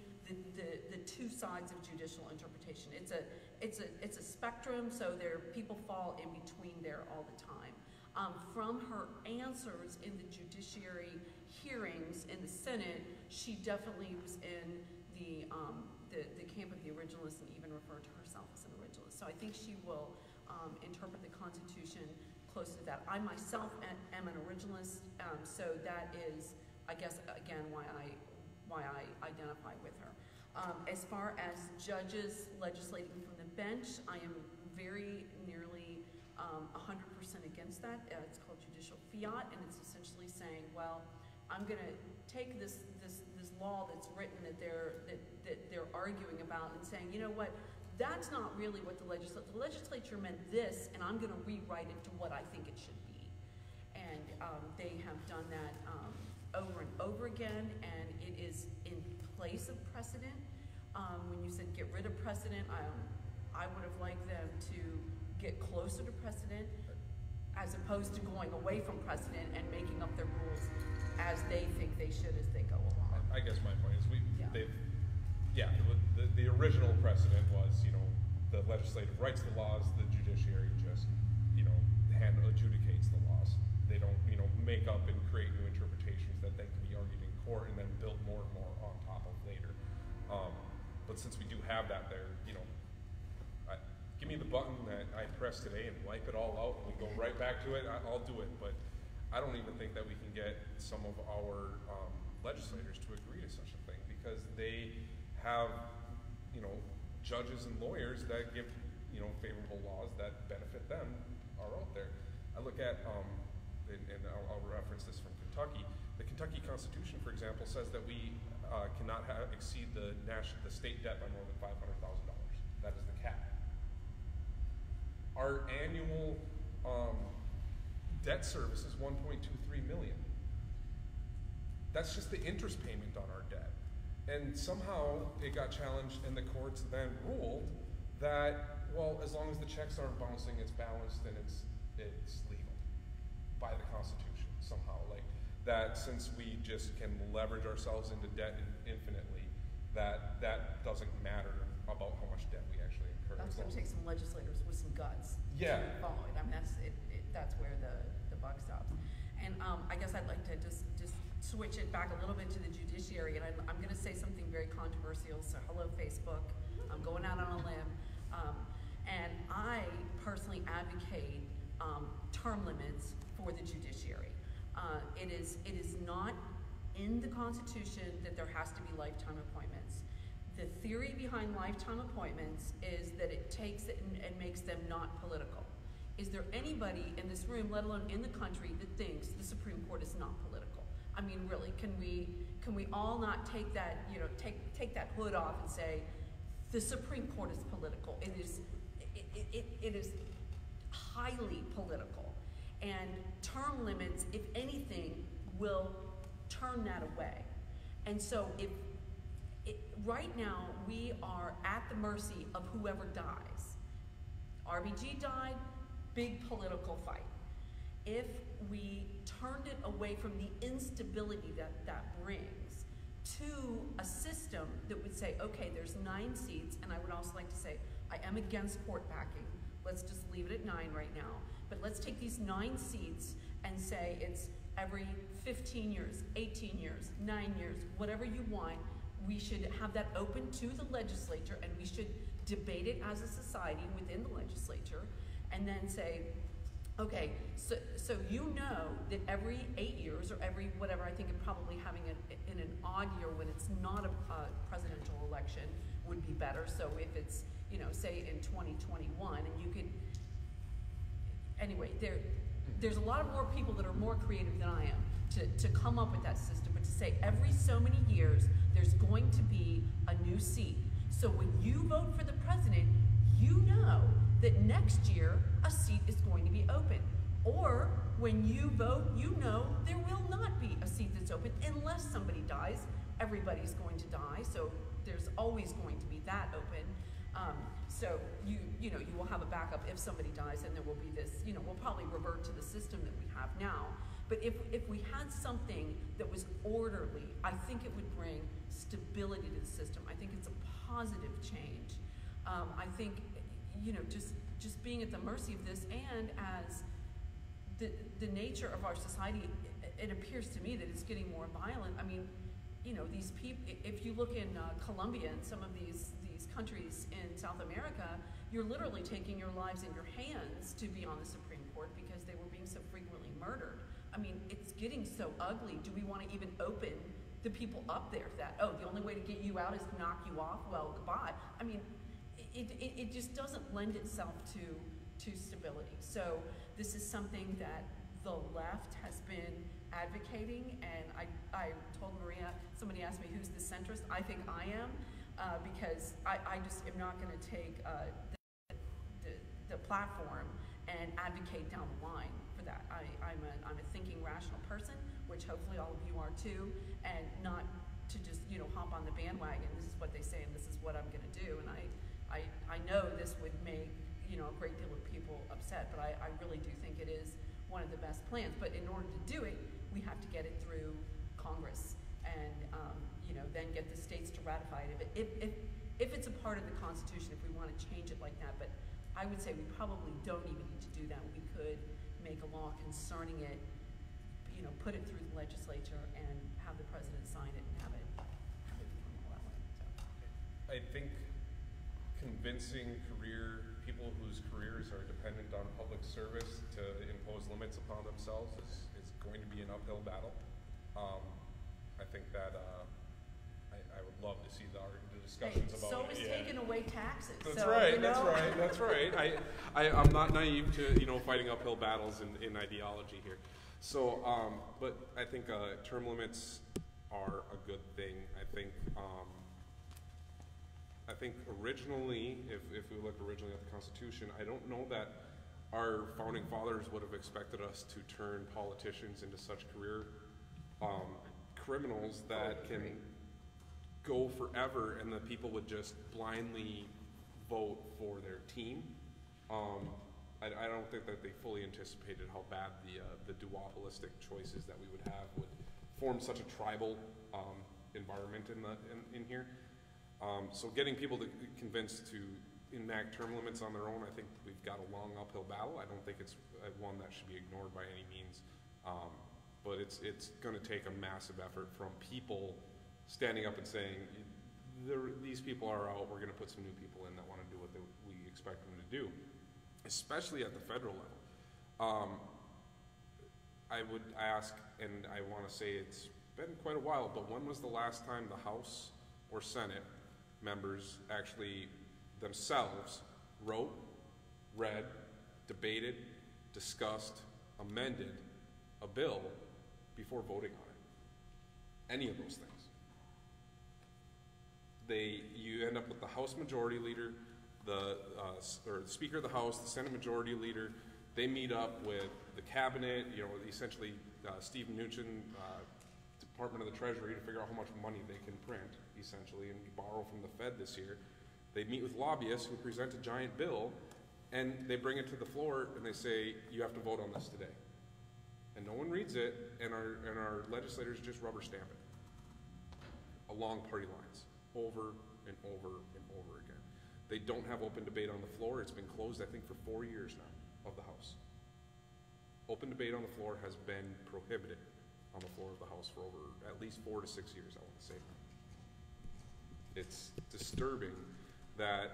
the 2 sides of judicial interpretation. It's a spectrum, so people fall in between there all the time. From her answers in the judiciary hearings in the Senate, she definitely was in the camp of the originalist and even referred to herself as an originalist. So I think she will interpret the Constitution close to that. I myself am an originalist, so that is, I guess, again, why I identify with her. As far as judges legislating from the bench, I am very nearly 100% against that. It's called judicial fiat, and it's essentially saying, well, I'm going to take this law that's written that they're arguing about and saying, you know what, that's not really what the legislature meant this, and I'm going to rewrite it to what I think it should be. And they have done that over and over again, and it is in place of precedent. When you said get rid of precedent, I would have liked them to get closer to precedent as opposed to going away from precedent and making up their rules as they think they should as they go along. I guess my point is Yeah. the original precedent was, the legislative writes the laws, the judiciary just, adjudicates the laws. They don't, make up and create new interpretations that then can be argued in court and then build more and more on top of later. But since we do have that there, give me the button that I press today and wipe it all out and we go right back to it, I'll do it. But I don't even think that we can get some of our legislators to agree to such a thing, because they have, judges and lawyers that give, favorable laws that benefit them are out there. I look at, and I'll reference this from Kentucky. The Kentucky Constitution, for example, says that we cannot exceed the state debt by more than $500,000. That is the cap. Our annual debt service is $1.23 million. That's just the interest payment on our debt. And somehow it got challenged, and the courts then ruled that, well, as long as the checks aren't bouncing, it's balanced and it's legal by the Constitution somehow. Like, that since we just can leverage ourselves into debt infinitely, that doesn't matter about how much debt we actually incur. That's going to take some legislators with some guts Yeah. to follow it. I mean, that's where the buck stops. And I guess I'd like to just switch it back a little bit to the judiciary, and I'm going to say something very controversial. So hello, Facebook. I'm going out on a limb, and I personally advocate term limits for the judiciary. It is not in the Constitution that there has to be lifetime appointments. The theory behind lifetime appointments is that it takes it and makes them not political. Is there anybody in this room, let alone in the country, that thinks the Supreme Court is not political? I mean, really, can we all not take that, take that hood off and say the Supreme Court is political? It is highly political, and term limits, if anything, will turn that away. And so right now we are at the mercy of whoever dies. RBG died, big political fight. If we turned it away from the instability that brings to a system that would say, okay, there's 9 seats, and I would also like to say, I am against court packing. Let's just leave it at 9 right now. But let's take these 9 seats and say it's every 15 years, 18 years, 9 years, whatever you want. We should have that open to the legislature, and we should debate it as a society within the legislature, and then say, okay, so you know that every 8 years or every whatever, I think probably having it in an odd year when it's not a presidential election would be better. So if it's, say in 2021, and you could, anyway, there's a lot of more people that are more creative than I am to come up with that system, but to say every so many years there's going to be a new seat. So when you vote for the president, you know that next year a seat is going to be open. Or when you vote, you know there will not be a seat that's open unless somebody dies. Everybody's going to die, so there's always going to be that open. So you will have a backup if somebody dies, and there will be this, we'll probably revert to the system that we have now. But if we had something that was orderly, I think it would bring stability to the system. I think it's a positive change. I think, just being at the mercy of this, and as the nature of our society, it appears to me that it's getting more violent. I mean, these people, if you look in Colombia and some of these countries in South America, you're literally taking your lives in your hands to be on the Supreme Court because they were being so frequently murdered. I mean, it's getting so ugly. Do we want to even open the people up there that, the only way to get you out is to knock you off? Well, goodbye. I mean, it just doesn't lend itself to stability. So this is something that the left has been advocating, and I told Maria, somebody asked me who's the centrist. I think I am, because I just am not going to take the platform and advocate down the line for that. I'm a thinking, rational person, which hopefully all of you are too, and not to just hop on the bandwagon. This is what they say, and this is what I'm going to do. And I know this would make a great deal of people upset, but I really do think it is one of the best plans. But in order to do it, we have to get it through Congress, and then get the states to ratify it if it's a part of the Constitution, if we want to change it like that. But I would say we probably don't even need to do that. We could make a law concerning it, put it through the legislature and have the president sign it and have it become all that way. So. I think convincing people whose careers are dependent on public service to impose limits upon themselves is going to be an uphill battle. I think that I would love to see the discussions about so is taking away taxes. That's so, right. That's right. I'm not naive to fighting uphill battles in ideology here. So, but I think term limits are a good thing. I think originally, if we look originally at the Constitution, I don't know that our founding fathers would have expected us to turn politicians into such career criminals that can go forever, and the people would just blindly vote for their team. I don't think that they fully anticipated how bad the duopolistic choices that we would have would formed such a tribal environment in here. So getting people to convince to enact term limits on their own, I think we've got a long uphill battle. I don't think it's one that should be ignored by any means. But it's going to take a massive effort from people standing up and saying, these people are out, we're going to put some new people in that want to do what we expect them to do, especially at the federal level. I would ask, and I want to say it's been quite a while, but when was the last time the House or Senate members actually themselves wrote, read, debated, discussed, amended a bill before voting on it? Any of those things. You end up with the House Majority Leader, or the Speaker of the House, the Senate Majority Leader. They meet up with the Cabinet, essentially Steve Mnuchin, Department of the Treasury, to figure out how much money they can print, essentially, and borrow from the Fed this year. They meet with lobbyists who present a giant bill, and they bring it to the floor, and they say, you have to vote on this today. And no one reads it, and our legislators just rubber stamp it along party lines, over and over and over again. They don't have open debate on the floor. It's been closed, I think, for 4 years now of the House. Open debate on the floor has been prohibited on the floor of the House for over at least 4 to 6 years, I want to say. It's disturbing that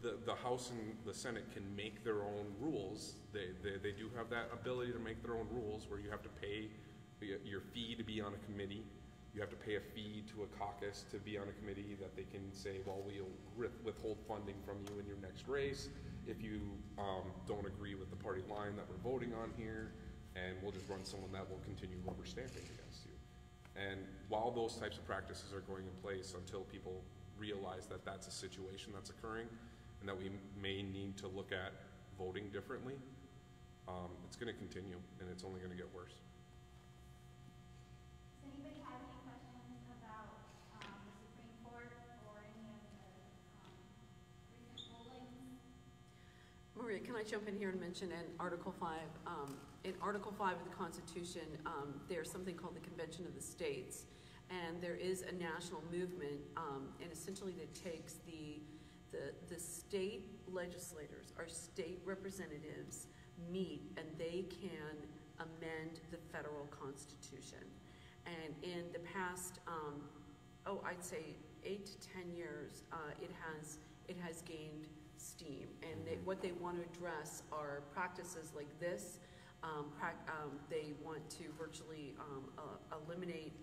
the House and the Senate can make their own rules. They do have that ability to make their own rules, where you have to pay your fee to be on a committee. You have to pay a fee to a caucus to be on a committee, that they can say, well, we'll withhold funding from you in your next race if you don't agree with the party line that we're voting on here, and we'll just run someone that will continue rubber stamping against you. And while those types of practices are going in place, until people realize that that's a situation that's occurring and that we may need to look at voting differently, it's going to continue, and it's only going to get worse. Does anybody have any questions about the Supreme Court or any of the recent rulings? Maria, can I jump in here and mention in Article 5, in Article 5 of the Constitution, there's something called the Convention of the States, and there is a national movement, and essentially that takes the state legislators, our state representatives, meet and they can amend the federal Constitution. And in the past, I'd say 8 to 10 years, it has gained steam. And what they want to address are practices like this. They want to virtually eliminate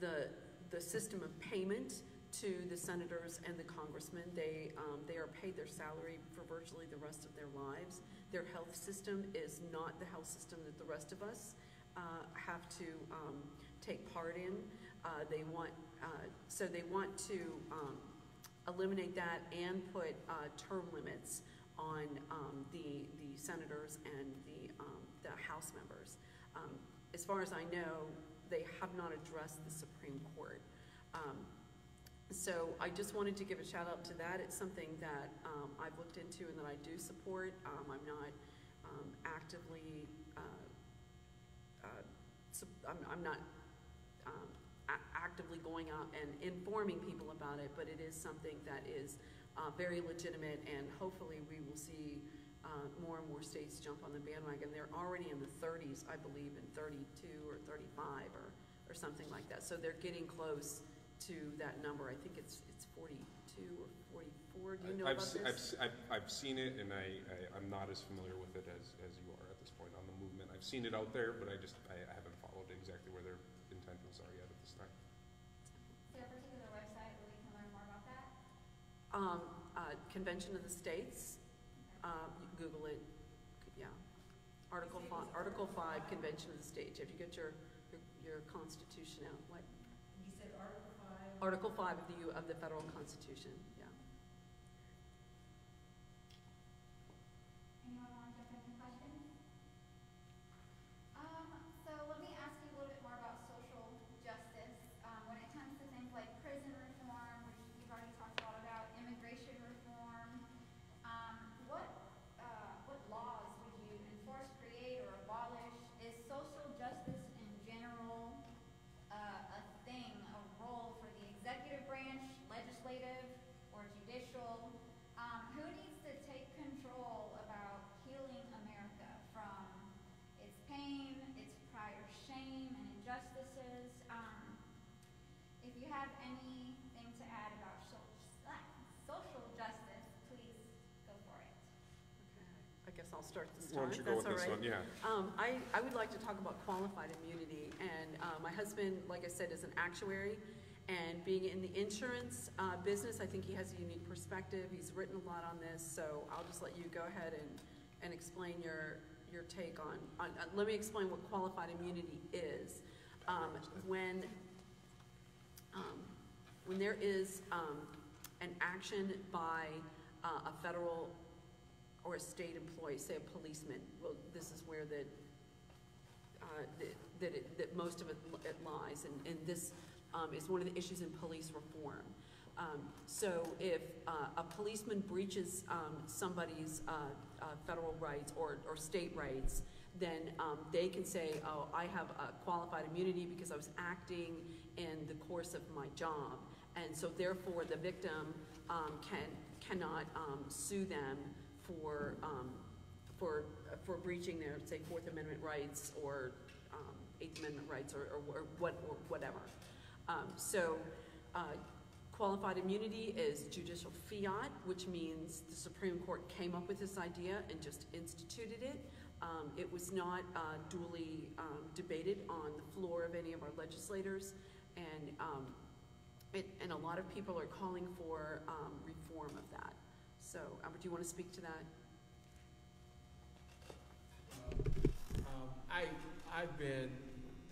the system of payment to the senators and the congressmen. They are paid their salary for virtually the rest of their lives. Their health system is not the health system that the rest of us have to take part in. They want to eliminate that and put term limits on the senators and the House members. As far as I know, they have not addressed the Supreme Court. So I just wanted to give a shout out to that. It's something that I've looked into and that I do support. I'm not actively, actively going out and informing people about it, but it is something that is very legitimate, and hopefully we will see more and more states jump on the bandwagon. They're already in the 30s, I believe, in 32 or 35 or something like that. So they're getting close to that number. I think it's 42 or 44. Do you know about this? I've seen it, and I'm not as familiar with it as you are at this point on the movement. I've seen it out there, but I haven't followed exactly where their intentions are yet at this time. Is there a particular website where we can learn more about that? Convention of the States. Google it. Yeah. Article 5, Convention of the States. If you get your Constitution out, what? You said Article 5. Article 5 of the federal Constitution. Yeah. Anyone want to jump in with questions? So let me ask you a little bit more about social justice. When it comes to things like prison reform, which you've already talked a lot about, immigration reform, what laws would you enforce, create, or abolish? Is social justices. If you have anything to add about social justice, please go for it. I guess I'll start this Why time. don't you go with That's this all one? right. Yeah. I would like to talk about qualified immunity, and my husband, like I said, is an actuary, and being in the insurance business, I think he has a unique perspective. He's written a lot on this, so I'll just let you go ahead and explain your take on let me explain what qualified immunity is. When there is an action by a federal or a state employee, say a policeman, well, this is where that most of it lies, and this is one of the issues in police reform. So if a policeman breaches somebody's federal rights or state rights, then they can say, oh, I have qualified immunity because I was acting in the course of my job. And so therefore the victim cannot sue them for breaching their, say, Fourth Amendment rights or Eighth Amendment rights or whatever. Qualified immunity is judicial fiat, which means the Supreme Court came up with this idea and just instituted it. It was not duly debated on the floor of any of our legislators, and a lot of people are calling for reform of that. So, Albert, do you want to speak to that?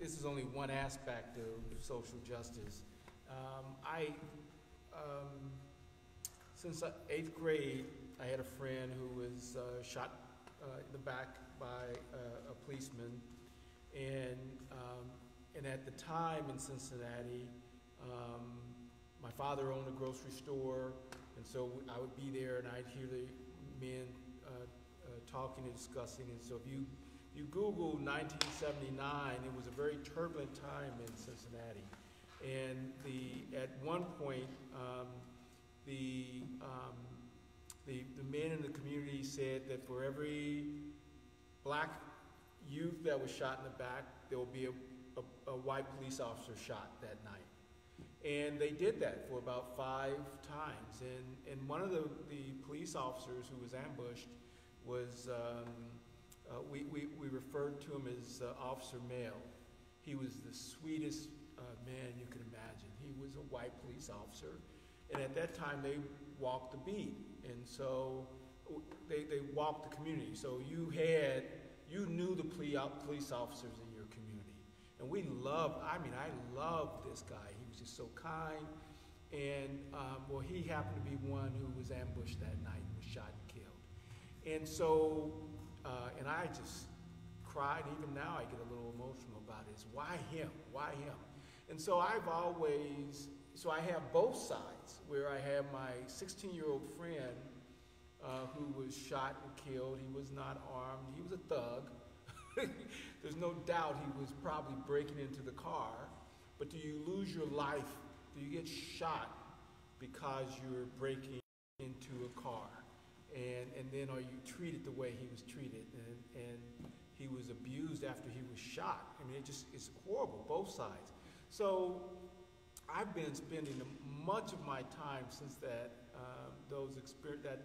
This is only one aspect of social justice. Since 8th grade, I had a friend who was shot in the back by a policeman, and at the time in Cincinnati, my father owned a grocery store, and so I would be there and I'd hear the men talking and discussing. And so if you Google 1979, it was a very turbulent time in Cincinnati. And at one point, the men in the community said that for every black youth that was shot in the back, there will be a white police officer shot that night. And they did that for about 5 times. And one of the police officers who was ambushed was, we referred to him as Officer Male. He was the sweetest man you could imagine. He was a white police officer. And at that time, they walked the beat. And so they walked the community. So you knew the police officers in your community. And I loved this guy. He was just so kind. And, he happened to be one who was ambushed that night and was shot and killed. And so, and I just cried. Even now I get a little emotional about it. It's why him? Why him? And so I have both sides, where I have my 16-year-old friend who was shot and killed. He was not armed. He was a thug. There's no doubt he was probably breaking into the car. But do you lose your life? Do you get shot because you're breaking into a car? And then are you treated the way he was treated? And he was abused after he was shot. I mean, it's horrible, both sides. So I've been spending much of my time since that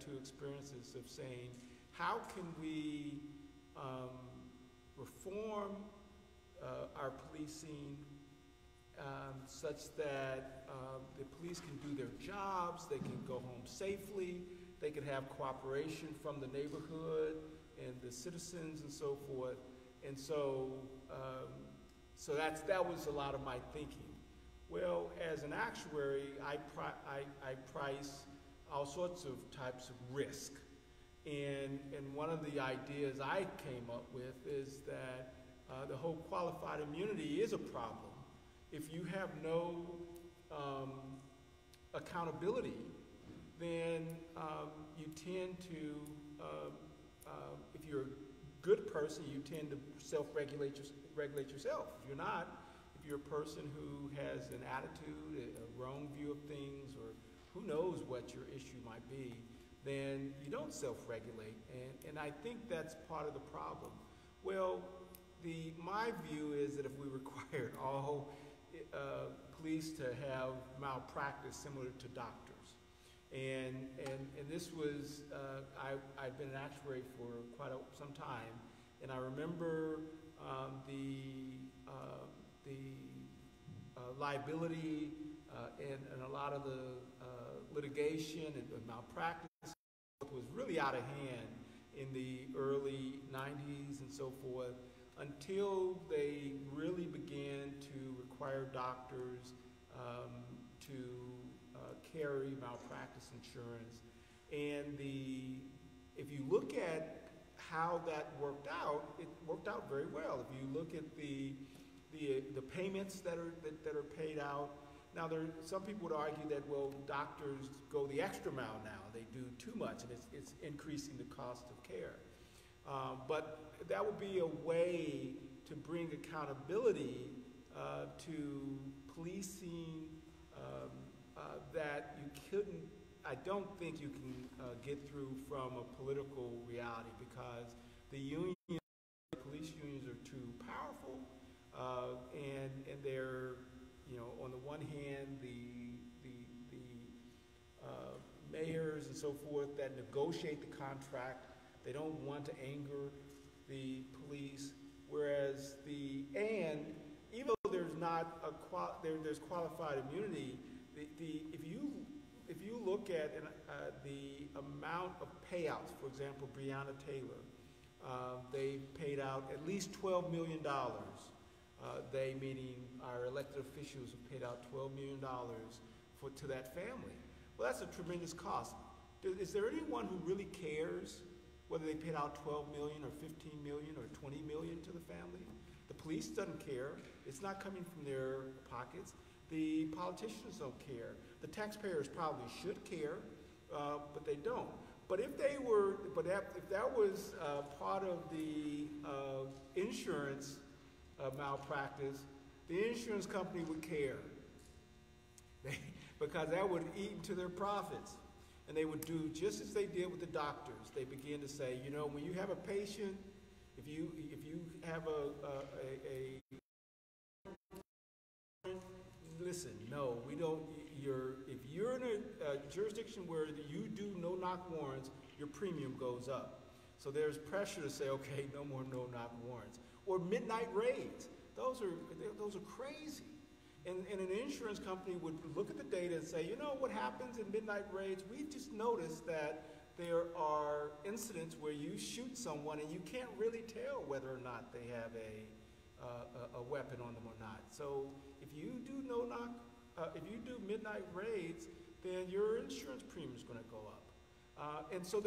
two experiences of saying, how can we reform our policing such that the police can do their jobs, they can go home safely, they can have cooperation from the neighborhood and the citizens and so forth. And so, that was a lot of my thinking. Well, as an actuary, I price all sorts of types of risk. And one of the ideas I came up with is that the whole qualified immunity is a problem. If you have no accountability, then you tend to, if you're a good person, you tend to self-regulate yourself. If you're not, if you're a person who has an attitude, a wrong view of things, or who knows what your issue might be, then you don't self-regulate. And I think that's part of the problem. Well, my view is that if we required all police to have malpractice similar to doctors, and this was I've been an actuary for quite some time, and I remember the liability and a lot of the litigation and malpractice was really out of hand in the early 90s and so forth, until they really began to require doctors to carry malpractice insurance. And if you look at how that worked out, it worked out very well. If you look at the payments that are paid out. Now, some people would argue that, well, doctors go the extra mile now. They do too much, and it's increasing the cost of care. But that would be a way to bring accountability to policing that you couldn't, I don't think you can get through from a political reality, because the police unions are too powerful, and they're, on the one hand, the mayors and so forth that negotiate the contract, they don't want to anger the police, whereas even though there's not there's qualified immunity, if you look at the amount of payouts, for example, Breonna Taylor, they paid out at least $12 million. They, meaning our elected officials, have paid out $12 million to that family. Well, that's a tremendous cost. Is there anyone who really cares whether they paid out $12 million or $15 million or $20 million to the family? The police doesn't care. It's not coming from their pockets. The politicians don't care. The taxpayers probably should care, but they don't. But if that was part of the insurance malpractice, the insurance company would care, because that would eat into their profits. And they would do just as they did with the doctors. They begin to say, when you have a patient, if you have listen, no, we don't. If you're in a jurisdiction where you do no-knock warrants, your premium goes up. So there's pressure to say, okay, no more no-knock warrants. Or midnight raids. Those are crazy. And an insurance company would look at the data and say, what happens in midnight raids? We just noticed that there are incidents where you shoot someone and you can't really tell whether or not they have a weapon on them or not. So if you do if you do midnight raids, then your insurance premium is going to go up. And so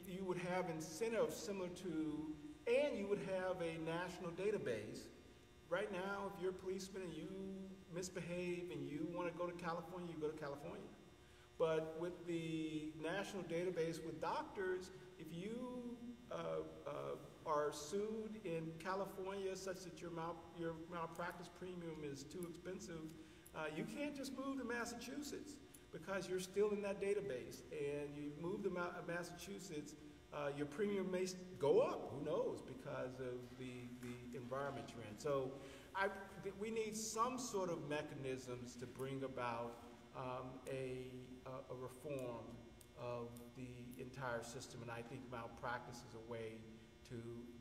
you would have incentives similar to, and you would have a national database. Right now, if you're a policeman and you misbehave and you want to go to California, you go to California. But with the national database with doctors, if you are sued in California such that your malpractice premium is too expensive, you can't just move to Massachusetts, because you're still in that database. And you move to Massachusetts, your premium may go up, who knows, because of the environment you're in. So we need some sort of mechanisms to bring about a reform of the entire system. And I think malpractice is a way to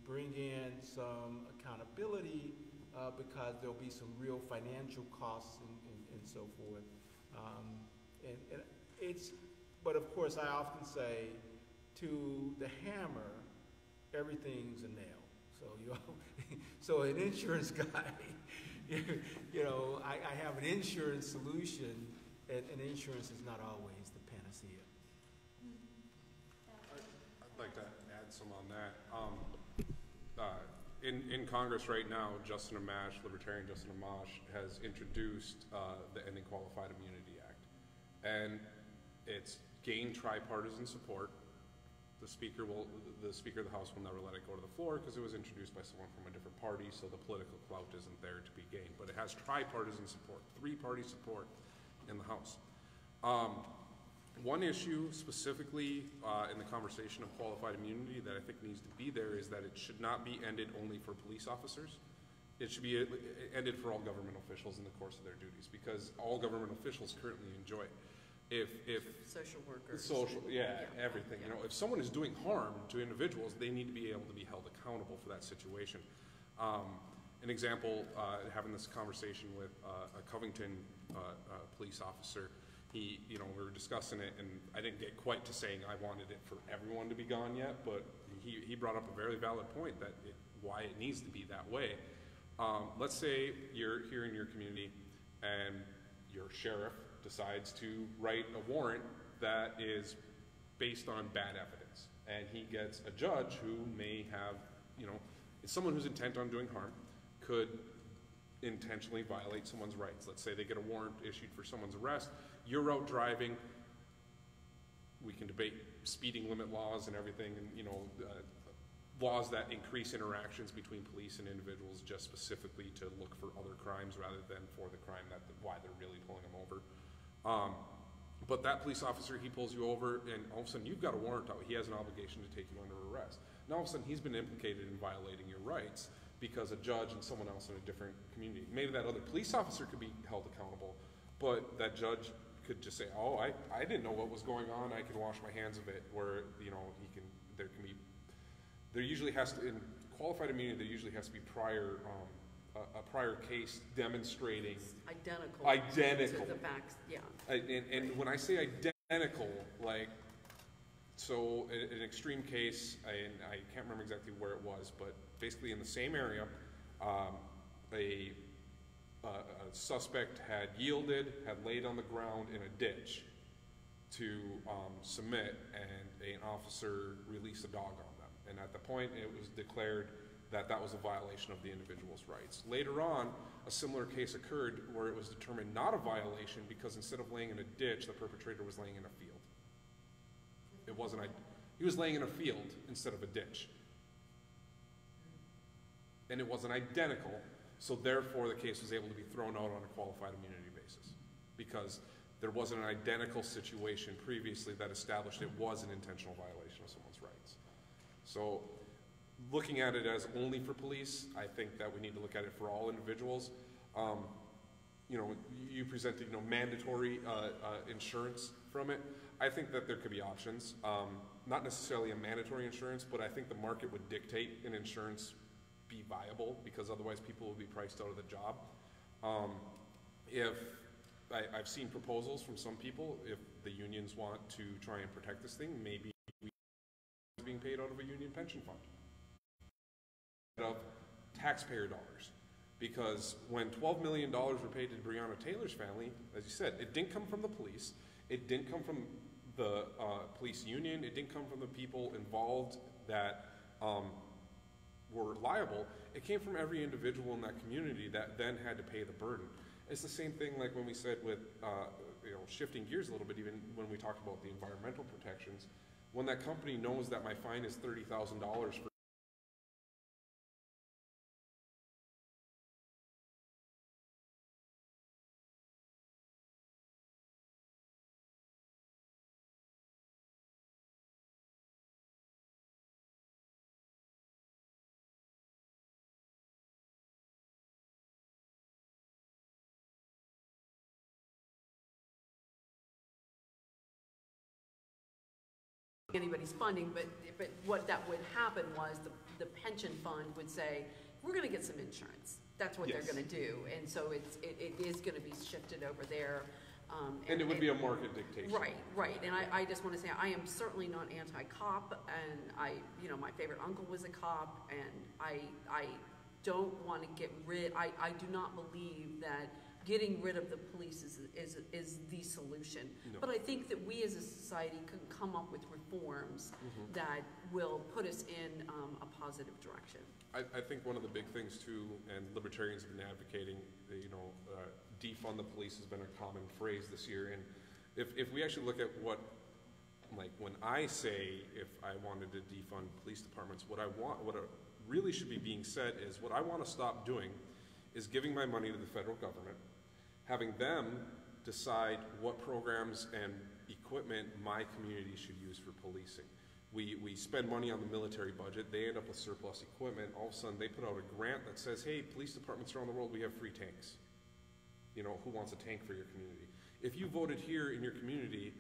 bring in some accountability, because there'll be some real financial costs and so forth. But of course, I often say, to the hammer, everything's a nail. So an insurance guy, I have an insurance solution, and insurance is not always the panacea. I'd like to add some on that. In Congress right now, Justin Amash, Libertarian Justin Amash, has introduced the Ending Qualified Immunity Act, and it's gained tripartisan support. The Speaker of the House will never let it go to the floor because it was introduced by someone from a different party, so the political clout isn't there to be gained. But it has tripartisan support, three-party support in the House. One issue specifically in the conversation of qualified immunity that I think needs to be there is that it should not be ended only for police officers. It should be ended for all government officials in the course of their duties, because all government officials currently enjoy it. If Social workers. Everything. You know, if someone is doing harm to individuals, they need to be able to be held accountable for that situation. An example, having this conversation with a Covington police officer, we were discussing it, and I didn't get quite to saying I wanted it for everyone to be gone yet, but he brought up a very valid point that why it needs to be that way. Let's say you're here in your community and your sheriff decides to write a warrant that is based on bad evidence, and he gets a judge who may have, is someone who's intent on doing harm, could intentionally violate someone's rights. Let's say they get a warrant issued for someone's arrest, you're out driving, we can debate speeding limit laws and everything, and laws that increase interactions between police and individuals just specifically to look for other crimes rather than for the crime why they're really pulling them over. But that police officer, he pulls you over, and all of a sudden you've got a warrant out. He has an obligation to take you under arrest. Now all of a sudden he's been implicated in violating your rights because a judge and someone else in a different community. Maybe that other police officer could be held accountable, but that judge could just say, oh, I didn't know what was going on. I can wash my hands of it. Where there usually has to, in qualified immunity, there usually has to be a prior case demonstrating identical to the facts. Yeah. And when I say identical, so an extreme case, and I can't remember exactly where it was, but basically in the same area, a suspect had yielded, had laid on the ground in a ditch to submit, and an officer released a dog on them. And at the point, it was declared that was a violation of the individual's rights. Later on, a similar case occurred where it was determined not a violation because instead of laying in a ditch, the perpetrator was laying in a field. He was laying in a field instead of a ditch. And it wasn't identical, so therefore the case was able to be thrown out on a qualified immunity basis because there wasn't an identical situation previously that established it was an intentional violation of someone's rights. So looking at it as only for police, I think that we need to look at it for all individuals. You presented, mandatory insurance from it. I think that there could be options. Not necessarily a mandatory insurance, but I think the market would dictate an insurance be viable because otherwise people will be priced out of the job. I've seen proposals from some people, if the unions want to try and protect this thing, maybe being paid out of a union pension fund of taxpayer dollars, because when $12 million were paid to Breonna Taylor's family, as you said, it didn't come from the police, it didn't come from the police union, it didn't come from the people involved that were liable, it came from every individual in that community that then had to pay the burden. It's the same thing like when we said with, shifting gears a little bit, even when we talk about the environmental protections, when that company knows that my fine is $30,000 for anybody's funding, but what that would happen was the pension fund would say, we're going to get some insurance. That's what they're going to do, and so it is going to be shifted over there. And it would be a market dictation. Right. And I just want to say I am certainly not anti-cop, and my favorite uncle was a cop, and I don't want to get rid. I do not believe that getting rid of the police is the solution. No. But I think that we as a society can come up with reforms that will put us in a positive direction. I think one of the big things too, and libertarians have been advocating, defund the police has been a common phrase this year. And if we actually look at what, when I say if I wanted to defund police departments, what really should be being said is what I want to stop doing is giving my money to the federal government, having them decide what programs and equipment my community should use for policing. We spend money on the military budget, they end up with surplus equipment, all of a sudden they put out a grant that says, hey, police departments around the world, we have free tanks. You know, who wants a tank for your community? If you voted here in your community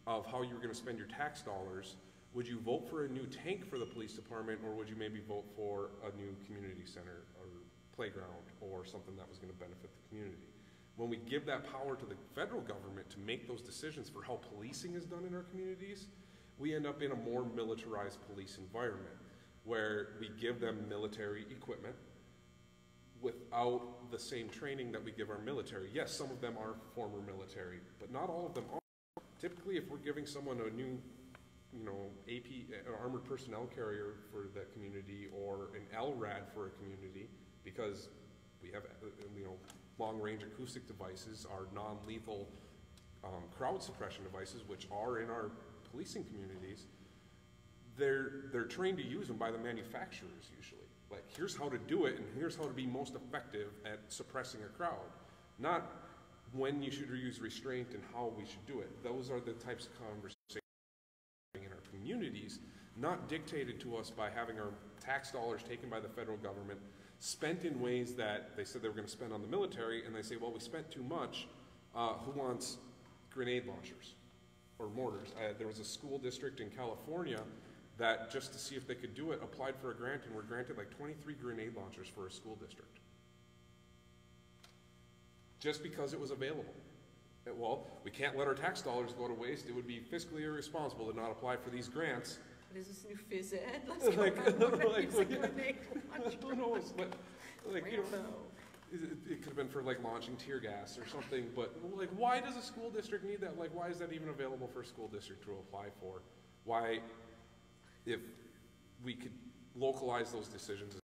of how you were gonna spend your tax dollars, would you vote for a new tank for the police department, or would you maybe vote for a new community center or playground or something that was gonna benefit the community? When we give that power to the federal government to make those decisions for how policing is done in our communities, we end up in a more militarized police environment where we give them military equipment without the same training that we give our military. Yes, some of them are former military, but not all of them are. Typically, if we're giving someone a new, you know, AP, armored personnel carrier for the community, or an LRAD for a community, because we have, you know, long-range acoustic devices, are non-lethal crowd suppression devices, which are in our policing communities, they're trained to use them by the manufacturers usually. Like, here's how to do it, and here's how to be most effective at suppressing a crowd. Not when you should use restraint and how we should do it. Those are the types of conversations in our communities, not dictated to us by having our tax dollars taken by the federal government, spent in ways that they said they were going to spend on the military, and they say, well, we spent too much. Who wants grenade launchers or mortars? There was a school district in California that, just to see if they could do it, applied for a grant and were granted like 23 grenade launchers for a school district. Just because it was available. Well, we can't let our tax dollars go to waste. It would be fiscally irresponsible to not apply for these grants. What is this new phys ed? Let's go who knows? But, like, you know, it could have been for like launching tear gas or something, but like, why does a school district need that? Like, why is that even available for a school district to apply for? Why, if we could localize those decisions